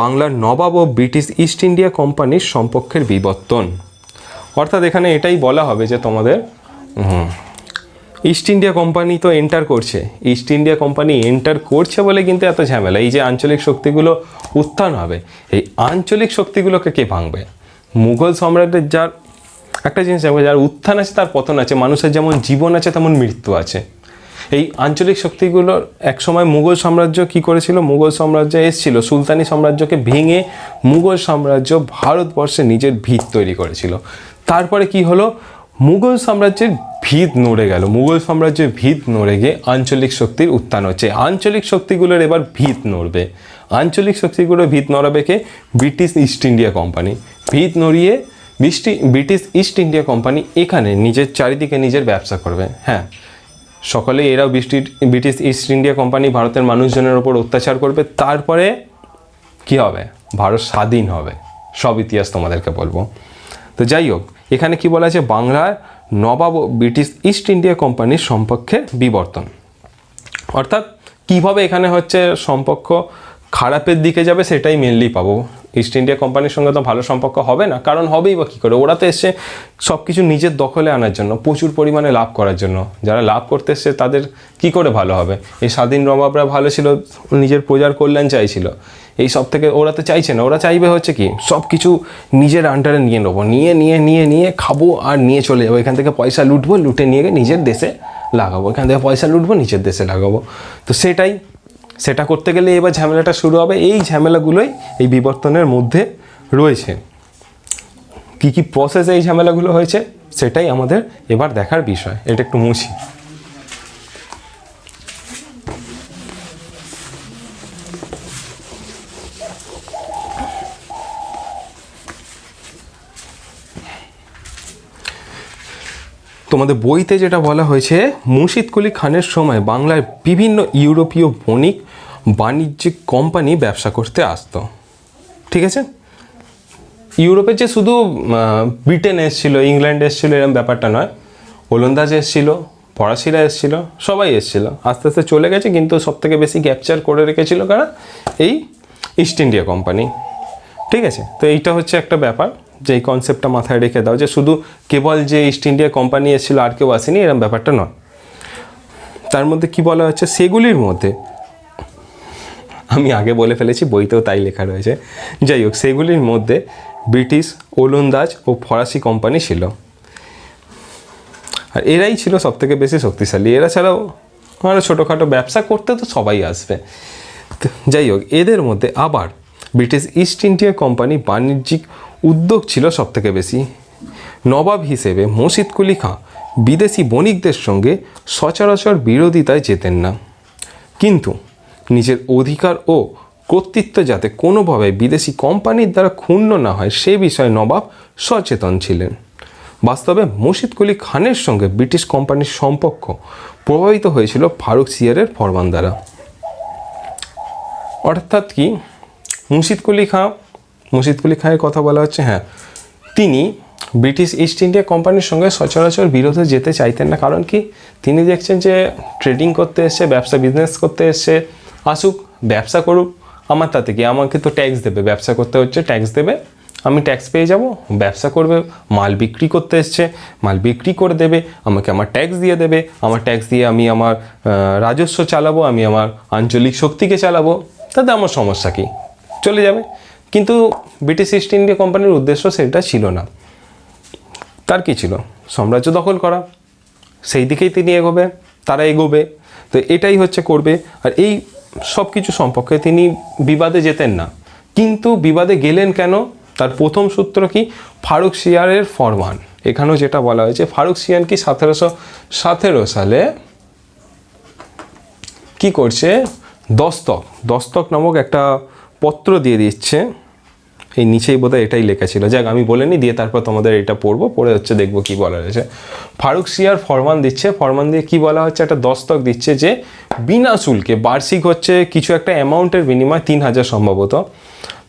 বাংলার নবাব ও ব্রিটিশ ইস্ট ইন্ডিয়া কোম্পানির সম্পর্কের বিবর্তন। অর্থাৎ এখানে এটাই বলা হবে যে তোমাদের ইস্ট ইন্ডিয়া কোম্পানি তো এন্টার করছে, ইস্ট ইন্ডিয়া কোম্পানি এন্টার করছে বলে কিন্তু এত ঝামেলা। এই যে আঞ্চলিক শক্তিগুলো উত্থান হবে, এই আঞ্চলিক শক্তিগুলোকে কে ভাঙবে? মুঘল সম্রাটের যার একটা জিনিস আছে, যার উত্থান আছে তার পতন আছে, মানুষের যেমন জীবন আছে তেমন মৃত্যু আছে। এই আঞ্চলিক শক্তিগুলোর একসময় মুঘল সাম্রাজ্য কি করেছিল, মুঘল সাম্রাজ্য এসেছিল, সুলতানি সাম্রাজ্যকে ভেঙে মুঘল সাম্রাজ্য ভারতবর্ষে নিজের ভিত তৈরি করেছিল। তারপরে কি হলো, মুঘল সাম্রাজ্যের ভিত নড়ে গেল, মুঘল সাম্রাজ্যের ভিত নড়ে গিয়ে আঞ্চলিক শক্তির উত্থান হচ্ছে। আঞ্চলিক শক্তিগুলোর এবার ভিত নড়বে, আঞ্চলিক শক্তিগুলোর ভিত নড়াবে কে? British East India Company. ভিত নড়িয়ে ব্রিটিশ ইস্ট ইন্ডিয়া কোম্পানি এখানে নিজের চারিদিকে নিজের ব্যবসা করবে। হ্যাঁ, সকলে এরাও ব্রিটিশ ইস্ট ইন্ডিয়া কোম্পানি ভারতের মানুষজনের ওপর অত্যাচার করবে। তারপরে কি হবে? ভারত স্বাধীন হবে। সব ইতিহাস তোমাদেরকে বলবো। তো যাই হোক, এখানে কি বলা আছে, বাংলার নবাব ও ব্রিটিশ ইস্ট ইন্ডিয়া কোম্পানির সম্পর্কের বিবর্তন। অর্থাৎ কীভাবে এখানে হচ্ছে সম্পর্ক খারাপের দিকে যাবে সেটাই মেনলি পাবো। ইস্ট ইন্ডিয়া কোম্পানির সঙ্গে তো ভালো সম্পর্ক হবে না, কারণ হবেই বা কী করে, ওরা তো এসছে সব কিছু নিজের দখলে আনার জন্য, প্রচুর পরিমাণে লাভ করার জন্য। যারা লাভ করতে এসছে তাদের কি করে ভালো হবে? এই স্বাধীন নবাবরা ভালো ছিল, নিজের প্রজার কল্যাণ চাইছিল, এই সব থেকে ওরা তো চাইছে না। ওরা চাইবে হচ্ছে কি সব কিছু নিজের আন্ডারে নিয়ে নেবো, নিয়ে খাবো আর নিয়ে চলে যাবো, এখান থেকে পয়সা লুটবো, লুটে নিয়ে গিয়ে নিজের দেশে লাগাবো, এখান থেকে পয়সা লুটবো নিজের দেশে লাগাবো। তো সেটা করতে গেলে এবার ঝামেলাটা শুরু হবে। এই ঝামেলাগুলোই এই বিবর্তনের মধ্যে রয়েছে। কি কি প্রসেসে এই ঝামেলাগুলো হয়েছে সেটাই আমাদের এবার দেখার বিষয়। এটা একটু মুছি। তোমাদের বইতে যেটা বলা হয়েছে, মুর্শিদ কুলি খানের সময় বাংলার বিভিন্ন ইউরোপীয় বণিক বাণিজ্যিক কোম্পানি ব্যবসা করতে আসতো। ঠিক আছে, ইউরোপে যে শুধু ব্রিটেন এসেছিলো, ইংল্যান্ড এসেছিলো এরকম ব্যাপারটা নয়, ওলন্দাজ এসেছিলো, ফরাসিরা এসেছিলো, সবাই এসেছিলো। আস্তে আস্তে চলে গেছে, কিন্তু সবথেকে বেশি ক্যাপচার করে রেখেছিল কারা? এই ইস্ট ইন্ডিয়া কোম্পানি। ঠিক আছে, তো এইটা হচ্ছে একটা ব্যাপার, যে এই কনসেপ্টটা মাথায় রেখে দাও, যে শুধু কেবল যে ইস্ট ইন্ডিয়া কোম্পানি এসেছিলো আর কেউ আসেনি এরকম ব্যাপারটা নয়। তার মধ্যে কি বলা হচ্ছে, সেগুলির মধ্যে, আমি আগে বলে ফেলেছি, বইতেও তাই লেখা রয়েছে, যাই হোক, সেগুলির মধ্যে ব্রিটিশ, ওলন্দাজ ও ফরাসি কোম্পানি ছিল, আর এরাই ছিল সবথেকে বেশি শক্তিশালী। এরা ছাড়াও আরও ছোটোখাটো ব্যবসা করতে তো সবাই আসবে। যাই হোক, এদের মধ্যে আবার ব্রিটিশ ইস্ট ইন্ডিয়া কোম্পানি বাণিজ্যিক উদ্যোগ ছিল সবথেকে বেশি। নবাব হিসেবে মুর্শিদ কুলি খাঁ বিদেশি বণিকদের সঙ্গে সচরাচর বিরোধিতায় যেতেন না, কিন্তু নিজের অধিকার ও কর্তৃত্ব যাতে কোনোভাবে বিদেশি কোম্পানির দ্বারা ক্ষুণ্ণ না হয় সে বিষয়ে নবাব সচেতন ছিলেন। বাস্তবে মুর্শিদ কুলি খানের সঙ্গে ব্রিটিশ কোম্পানির সম্পর্ক প্রভাবিত হয়েছিল ফারুক সিয়ারের ফরমান দ্বারা। অর্থাৎ কি, মুর্শিদ কুলি খাঁয়ের কথা বলা হচ্ছে, হ্যাঁ, তিনি ব্রিটিশ ইস্ট ইন্ডিয়া কোম্পানির সঙ্গে সচরাচর বিরোধে যেতে চাইতেন না। কারণ কি, তিনি দেখছেন যে ট্রেডিং করতে এসছে, বিজনেস করতে এসছে, আসুক, ব্যবসা করুক, আমার তাতে কি, আমাকে তো ট্যাক্স দেবে, ব্যবসা করতে হচ্ছে ট্যাক্স দেবে, আমি ট্যাক্স পেয়ে যাব, ব্যবসা করবে, মাল বিক্রি করতে এসছে, মাল বিক্রি করে দেবে, আমাকে আমার ট্যাক্স দিয়ে দেবে, আমার ট্যাক্স দিয়ে আমি আমার রাজস্ব চালাবো, আমি আমার আঞ্চলিক শক্তিকে চালাবো, তাতে আমার সমস্যা কি, চলে যাবে। কিন্তু ব্রিটিশ ইস্ট ইন্ডিয়া কোম্পানির উদ্দেশ্য সেটা ছিল না। তার কি ছিল, সাম্রাজ্য দখল করা, সেই দিকেই তিনি তারা এগোবে, তো এটাই হচ্ছে করবে। আর এই সব কিছু সম্পর্কে তিনি বিবাদে যেতেন না। কিন্তু বিবাদে গেলেন কেন, তার প্রথম সূত্র কি, ফারুক সিয়ারের ফরমান। এখানেও যেটা বলা হয়েছে, ফারুক সিয়ার কি 1717 সালে কি করছে, দস্তক নামক একটা পত্র দিয়ে দিচ্ছে। এই নিচেই বোধহয় এটাই লেখা ছিল, যাক আমি বলে নিই, দিয়ে তারপর তোমাদের এটা পড়ে হচ্ছে দেখবো কি বলা রয়েছে। ফারুক সিয়ার ফরমান দিচ্ছে, ফরমান দিয়ে কি বলা হচ্ছে, একটা দস্তক দিচ্ছে যে বিনা শুল্কে বার্ষিক হচ্ছে কিছু একটা অ্যামাউন্টের বিনিময়, 3000 সম্ভবত,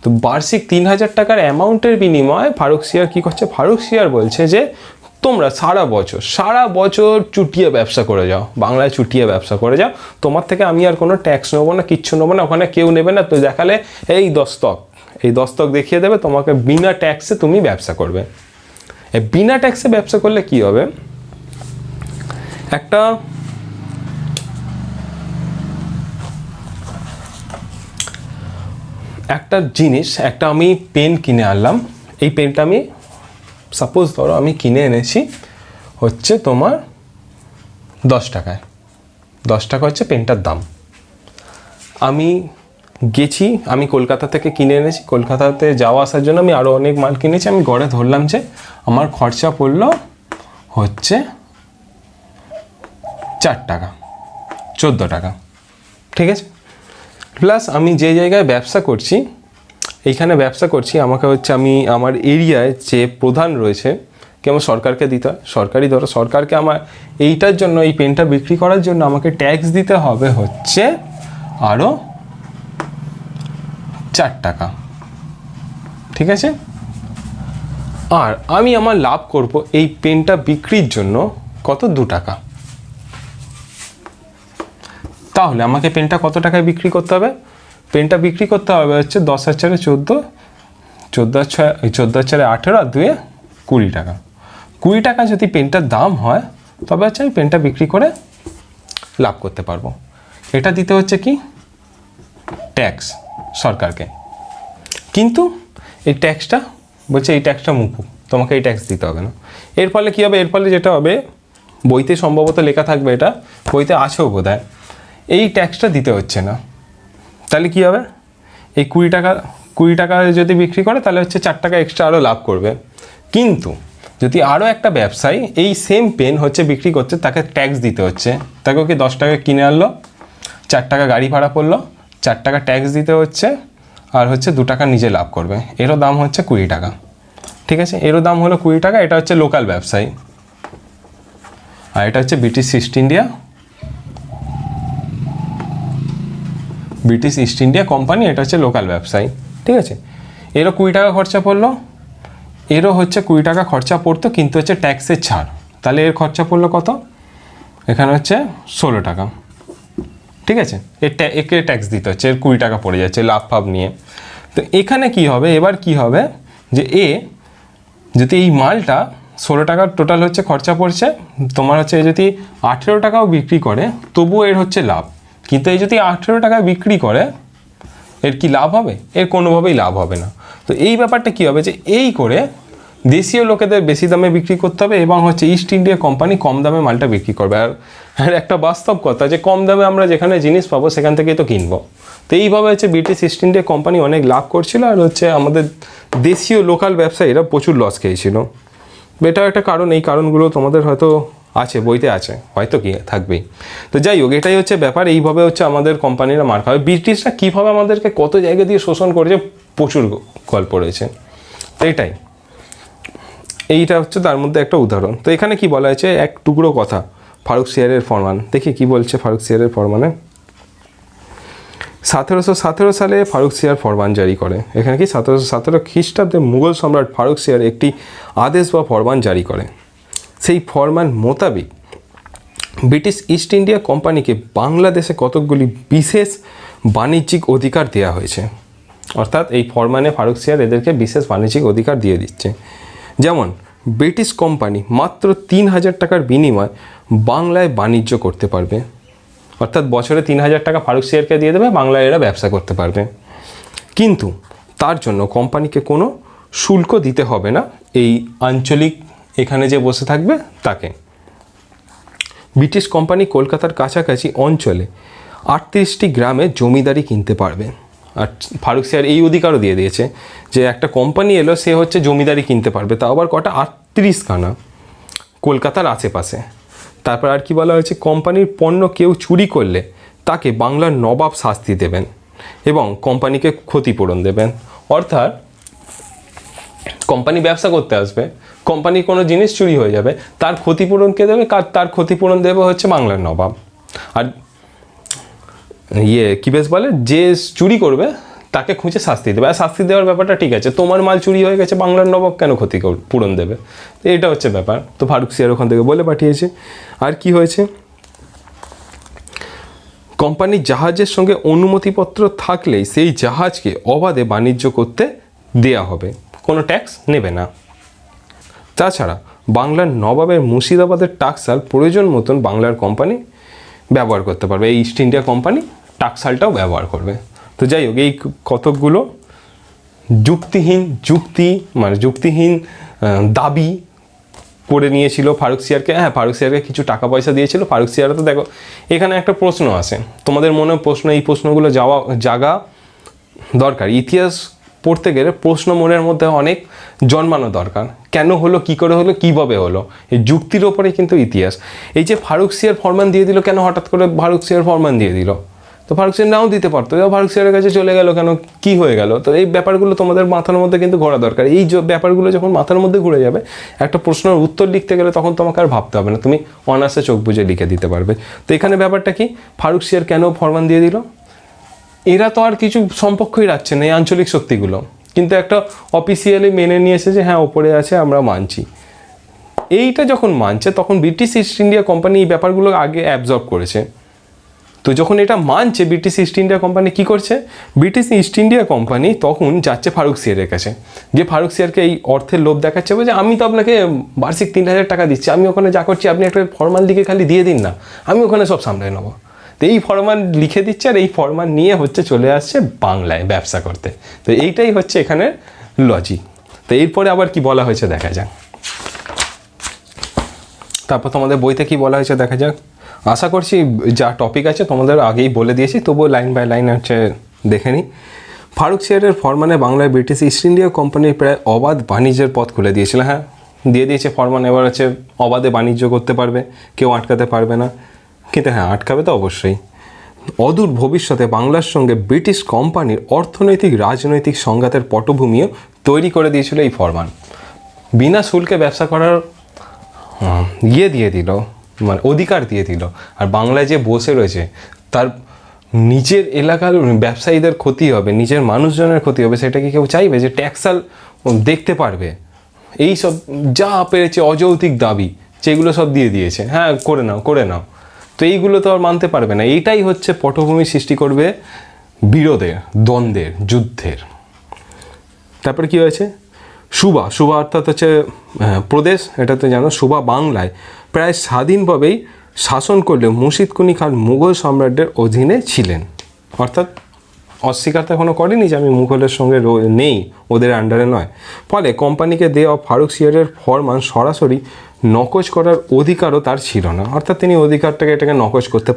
তো বার্ষিক 3000 টাকার অ্যামাউন্টের বিনিময়ে ফারুক সিয়ার কী করছে, ফারুক সিয়ার বলছে যে তোমরা সারা বছর চুটিয়ে ব্যবসা করে যাও, বাংলায় চুটিয়ে ব্যবসা করে যাও, তোমার থেকে আমি আর কোনো ট্যাক্স নেবো না, কিচ্ছু নেবো না, ওখানে কেউ নেবে না। তো দেখালে এই দস্তক দেখিয়ে দেবে, তোমাকে বিনা ট্যাক্সে তুমি ব্যবসা করবে। বিনা ট্যাক্সে ব্যবসা করলে কি হবে, একটা জিনিস, আমি পেন কিনে আনলাম, এই পেনটা আমি সাপোজ ধরো আমি কিনে এনেছি হচ্ছে তোমার 10 টাকায়, 10 টাকা হচ্ছে পেনটার দাম। আমি কলকাতা থেকে কিনে এনেছি, কলকাতাতে যাওয়া আসার জন্য আমি আরও অনেক মাল কিনেছি, আমি গড়ে ধরলাম যে আমার খরচা পড়লো হচ্ছে 4 টাকা, 14 টাকা, ঠিক আছে। প্লাস আমি যে জায়গায় ব্যবসা করছি, আমাকে হচ্ছে আমি আমার এরিয়ায় যে প্রধান রয়েছে, কেমন সরকারকে দিতে হয়, সরকারকে আমার এইটার জন্য, এই পেনটা বিক্রি করার জন্য আমাকে ট্যাক্স দিতে হবে হচ্ছে আরও 4 টাকা, ঠিক আছে। আর আমি আমার লাভ করব এই পেনটা বিক্রির জন্য কত, 2 টাকা। তাহলে আমাকে পেনটা কত টাকায় বিক্রি করতে হবে? পেনটা বিক্রি করতে হবে হচ্ছে 10 আর 4 14, 14 আর 4 18 আর 2 20 টাকা। 20 টাকা যদি পেনটার দাম হয় তবে হচ্ছে আমি পেনটা বিক্রি করে লাভ করতে পারবো। এটা দিতে হচ্ছে কি, ট্যাক্স সরকারকে। কিন্তু এই ট্যাক্সটা বলছে এই ট্যাক্সটা মুকুব, তোমাকে এই ট্যাক্স দিতে হবে না। এর ফলে কী হবে? এর ফলে যেটা হবে, বইতে সম্ভবত লেখা থাকবে, এটা বইতে আছেও বোধহয়, এই ট্যাক্সটা দিতে হচ্ছে না। তাহলে কী হবে? এই 20 টাকা যদি বিক্রি করে তাহলে হচ্ছে 4 টাকা এক্সট্রা আরও লাভ করবে। কিন্তু যদি আরও একটা ব্যবসায়ী এই সেম পেন হচ্ছে বিক্রি করছে, তাকে ট্যাক্স দিতে হচ্ছে। তাকে কি 10 টাকা কিনে আনলো, 4 টাকা গাড়ি ভাড়া পড়লো, 4 টাকা ট্যাক্স দিতে হচ্ছে, আর হচ্ছে 2 টাকা নিজে লাভ করবে। এরও দাম হচ্ছে 20 টাকা। ঠিক আছে, এরও দাম হলো 20 টাকা। এটা হচ্ছে লোকাল ব্যবসায়ী। আর এটা হচ্ছে ব্রিটিশ ইস্ট ইন্ডিয়া কোম্পানি, এটা হচ্ছে লোকাল ব্যবসায়ী। ঠিক আছে, এরও 20 টাকা খরচা পড়লো, এরও হচ্ছে 20 টাকা খরচা পড়তো, কিন্তু হচ্ছে ট্যাক্সের ছাড়। তাহলে এর খরচা পড়লো কত? এখানে হচ্ছে 16 টাকা। ঠিক আছে, একে ট্যাক্স দিতে হচ্ছে, এর 20 টাকা পড়ে যাচ্ছে লাভ ফাভ নিয়ে। তো এখানে কি হবে, এবার কি হবে যে যদি এই মালটা 16 টাকার টোটাল হচ্ছে খরচা পড়ছে, তোমার হচ্ছে যদি 18 টাকাও বিক্রি করে তবুও এর হচ্ছে লাভ। কিন্তু এই যদি 18 টাকা বিক্রি করে এর কি লাভ হবে? এর কোনোভাবেই লাভ হবে না। তো এই ব্যাপারটা কি হবে যে এই করে দেশীয় লোকেদের বেশি দামে বিক্রি করতে হবে, এবং হচ্ছে ইস্ট ইন্ডিয়া কোম্পানি কম দামে মালটা বিক্রি করবে। আর একটা বাস্তব কথা যে কম দামে আমরা যেখানে জিনিস পাবো সেখান থেকেই তো কিনবো। তো এইভাবে হচ্ছে ব্রিটিশ ইস্ট ইন্ডিয়া কোম্পানি অনেক লাভ করছিল, আর হচ্ছে আমাদের দেশীয় লোকাল ব্যবসায়ীরা প্রচুর লস খেয়েছিল। এটাও একটা কারণ। এই কারণগুলো তোমাদের হয়তো আছে, বইতে আছে, হয়তো কি থাকবেই। তো যাই হোক, এটাই হচ্ছে ব্যাপার। এইভাবে হচ্ছে আমাদের কোম্পানিরা মার খাবে। ব্রিটিশরা কীভাবে আমাদেরকে কত জায়গা দিয়ে শোষণ করেছে প্রচুর গল্প রয়েছে। তো এইটা হচ্ছে তার মধ্যে একটা উদাহরণ। তো এখানে কি বলা হয়েছে, এক টুকরো কথা ফারুক সিয়ারের ফরমান। দেখি কি বলছে ফারুক সিয়ারের ফরমানে। 1717 সালে ফারুক সিয়ার ফরমান জারি করে। এখানে কি 1717 খ্রিস্টাব্দে মুঘল সম্রাট ফারুক সিয়ার একটি আদেশ বা ফরমান জারি করে। সেই ফরমান মোতাবেক ব্রিটিশ ইস্ট ইন্ডিয়া কোম্পানিকে বাংলাদেশে কতকগুলি বিশেষ বাণিজ্যিক অধিকার দেওয়া হয়েছে। অর্থাৎ এই ফরমানে ফারুক সিয়ার এদেরকে বিশেষ বাণিজ্যিক অধিকার দিয়ে দিচ্ছে। যেমন ব্রিটিশ কোম্পানি মাত্র 3000 টাকার বিনিময়ে বাংলায় বাণিজ্য করতে পারবে। অর্থাৎ বছরে 3000 টাকা ফারুক সিয়ারকে দিয়ে দেবে, বাংলায় এরা ব্যবসা করতে পারবে। কিন্তু তার জন্য কোম্পানিকে কোনো শুল্ক দিতে হবে না এই আঞ্চলিক এখানে যে বসে থাকবে তাকে। ব্রিটিশ কোম্পানি কলকাতার কাছাকাছি অঞ্চলে 38টি গ্রামে জমিদারি কিনতে পারবে। আর ফারুক সিয়ার এই অধিকারও দিয়ে দিয়েছে যে একটা কোম্পানি এলো, সে হচ্ছে জমিদারি কিনতে পারবে, তাও আবার কটা, 38 খানা কলকাতার আশেপাশে। তারপর আর কি বলা হয়েছে, কোম্পানির পণ্য কেউ চুরি করলে তাকে বাংলার নবাব শাস্তি দেবেন এবং কোম্পানিকে ক্ষতিপূরণ দেবেন। অর্থাৎ কোম্পানি ব্যবসা করতে আসবে, কোম্পানির কোনো জিনিস চুরি হয়ে যাবে, তার ক্ষতিপূরণ কে দেবে? তার ক্ষতিপূরণ দেবে হচ্ছে বাংলার নবাব। আর কি বেশ বলে, যে চুরি করবে তাকে খুঁজে শাস্তি দেবে। আর শাস্তি দেওয়ার ব্যাপারটা ঠিক আছে, তোমার মাল চুরি হয়ে গেছে, বাংলার নবাব কেন ক্ষতিপূরণ দেবে? তো এটা হচ্ছে ব্যাপার। তো ফারুক সিয়ার ওখান থেকে বলে পাঠিয়েছে। আর কি হয়েছে, কোম্পানির জাহাজের সঙ্গে অনুমতিপত্র থাকলেই সেই জাহাজকে অবাধে বাণিজ্য করতে দেয়া হবে, কোনো ট্যাক্স নেবে না। তাছাড়া বাংলার নবাবের মুর্শিদাবাদের টাকশাল প্রয়োজন মতন বাংলার কোম্পানি ব্যবহার করতে পারবে। এই ইস্ট ইন্ডিয়া কোম্পানি টাকশালটাও ব্যবহার করবে। তো যাই হোক, এই কতকগুলো যুক্তিহীন দাবি করে নিয়েছিল ফারুক সিয়ারকে। হ্যাঁ, ফারুক সিয়ারকে কিছু টাকা পয়সা দিয়েছিল। ফারুক সিয়ার তো দেখো, এখানে একটা প্রশ্ন আসে তোমাদের মনে, এই প্রশ্নগুলো জাগা দরকার। ইতিহাস পড়তে গেলে প্রশ্ন মনের মধ্যে অনেক জন্মানো দরকার। কেন হলো, কী করে হলো, কীভাবে হলো, এই যুক্তির ওপরে কিন্তু ইতিহাস। এই যে ফারুক সিয়ার ফরমান দিয়ে দিল, কেন হঠাৎ করে ফারুক সিয়ার ফরমান দিয়ে দিল? তো ফারুক সিয়ার নাও দিতে পারতো, ফারুক সিয়ারের কাছে চলে গেল কেন, কি হয়ে গেল? তো এই ব্যাপারগুলো তোমাদের মাথার মধ্যে কিন্তু ঘোরা দরকার। এই ব্যাপারগুলো যখন মাথার মধ্যে ঘুরে যাবে, একটা প্রশ্নের উত্তর লিখতে গেলে তখন তোমাকে আর ভাবতে হবে না, তুমি অনায়াসে চোখ বুজে লিখে দিতে পারবে। তো এখানে ব্যাপারটা কি, ফারুক সিয়ার কেন ফরমান দিয়ে দিল? এরা তো আর কিছু সম্পর্কই রাখছে না এই আঞ্চলিক শক্তিগুলো। কিন্তু একটা অফিসিয়ালি মেনে নিয়েছে যে হ্যাঁ ওপরে আছে, আমরা মানছি। এইটা যখন মানছে তখন ব্রিটিশ ইস্ট ইন্ডিয়া কোম্পানি এই ব্যাপারগুলো আগে অ্যাবজর্ব করেছে। তো যখন এটা মানছে ব্রিটিশ ইস্ট ইন্ডিয়া কোম্পানি কী করছে, ব্রিটিশ ইস্ট ইন্ডিয়া কোম্পানি তখন যাচ্ছে ফারুকসিয়ারের কাছে, যে ফারুকসিয়ারকে এই অর্থের লোভ দেখাচ্ছে, যে আমি তো আপনাকে বার্ষিক 3,000 টাকা দিচ্ছি, আমি ওখানে যা করছি আপনি একটা ফরমান লিখে খালি দিয়ে দিন না, আমি ওখানে সব সামলে নেবো। তো এই ফরমান লিখে দিচ্ছে আর এই ফরমান নিয়ে হচ্ছে চলে আসছে বাংলায় ব্যবসা করতে। তো এইটাই হচ্ছে এখানে লজিক। তো এরপরে আবার কি বলা হয়েছে দেখা যাক। তারপর তোমাদের বইতে কি বলা হয়েছে দেখা যাক। আশা করছি যা টপিক আছে তোমাদের আগেই বলে দিয়েছি, তবুও লাইন বাই লাইন হচ্ছে দেখে নিই। ফারুকসিয়ারের ফরমানে বাংলায় ব্রিটিশ ইস্ট ইন্ডিয়া কোম্পানির প্রায় অবাধ বাণিজ্যের পথ খুলে দিয়েছিল। হ্যাঁ, দিয়ে দিয়েছে ফরমান, এবার হচ্ছে অবাধে বাণিজ্য করতে পারবে, কেউ আটকাতে পারবে না। কিন্তু হ্যাঁ, আটকাবে তো অবশ্যই। অদূর ভবিষ্যতে বাংলার সঙ্গে ব্রিটিশ কোম্পানির অর্থনৈতিক রাজনৈতিক সংঘাতের পটভূমিও তৈরি করে দিয়েছিল এই ফরমান। বিনা শুল্কে ব্যবসা করার দিয়ে দিল, মানে অধিকার দিয়ে দিল। আর বাংলায় যে বসে রয়েছে তার নিজের এলাকার ব্যবসায়ীদের ক্ষতি হবে, নিজের মানুষজনের ক্ষতি হবে, সেটা কি কেউ চাইবে? যে ট্যাক্সাল দেখতে পারবে, এই সব যা পেরেছে অযৌক্তিক দাবি যেগুলো সব দিয়ে দিয়েছে, হ্যাঁ করে নাও করে নাও, তো এইগুলো তো আর মানতে পারবে না। এইটাই হচ্ছে পটভূমি সৃষ্টি করবে বিরোধের, দ্বন্দ্বের, যুদ্ধের। তারপরে কী হয়েছে, সুবা অর্থাৎ হচ্ছে প্রদেশ, এটা তো জানো। সুবা বাংলায় প্রায় স্বাধীনভাবেই শাসন করলেও মুর্শিদ কুলি খান মুঘল সম্রাটদের অধীনে ছিলেন। অর্থাৎ অস্বীকার তো এখনও করেনি যে আমি মুঘলের সঙ্গে নেই, ওদের আন্ডারে নয়। ফলে কোম্পানিকে দেওয়া ফারুকসিয়ারের ফরমান সরাসরি নকশ করার অধিকারও তার ছিল না। অর্থাৎ তিনি এটাকে নকশ করতে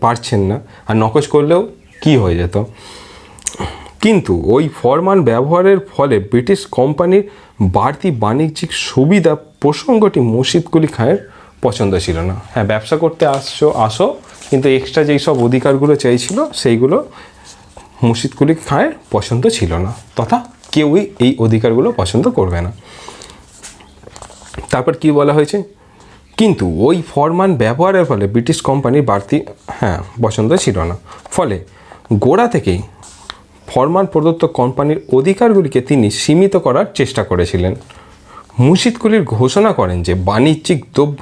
পারছেন না, আর নকশ করলেও কি হয়ে যেত। কিন্তু ওই ফরমান ব্যবহারের ফলে ব্রিটিশ কোম্পানির বাড়তি বাণিজ্যিক সুবিধা প্রসঙ্গটি মুর্শিদ কুলি খানের পছন্দ ছিল না। হ্যাঁ, ব্যবসা করতে আসো, কিন্তু এক্সট্রা যেই সব অধিকারগুলো চাইছিল সেইগুলো মুর্শিদ কুলি খানের পছন্দ ছিল না, তথা কেউই এই অধিকারগুলো পছন্দ করবে না। তারপর কি বলা হয়েছে, কিন্তু ওই ফরমান ব্যবহারের ফলে ব্রিটিশ কোম্পানির বাড়তি পছন্দ ছিল না। ফলে গোড়া থেকেই ফরমান প্রদত্ত কোম্পানির অধিকারগুলিকে তিনি সীমিত করার চেষ্টা করেছিলেন। মুর্শিদ কুলির ঘোষণা করেন যে বাণিজ্যিক দ্রব্য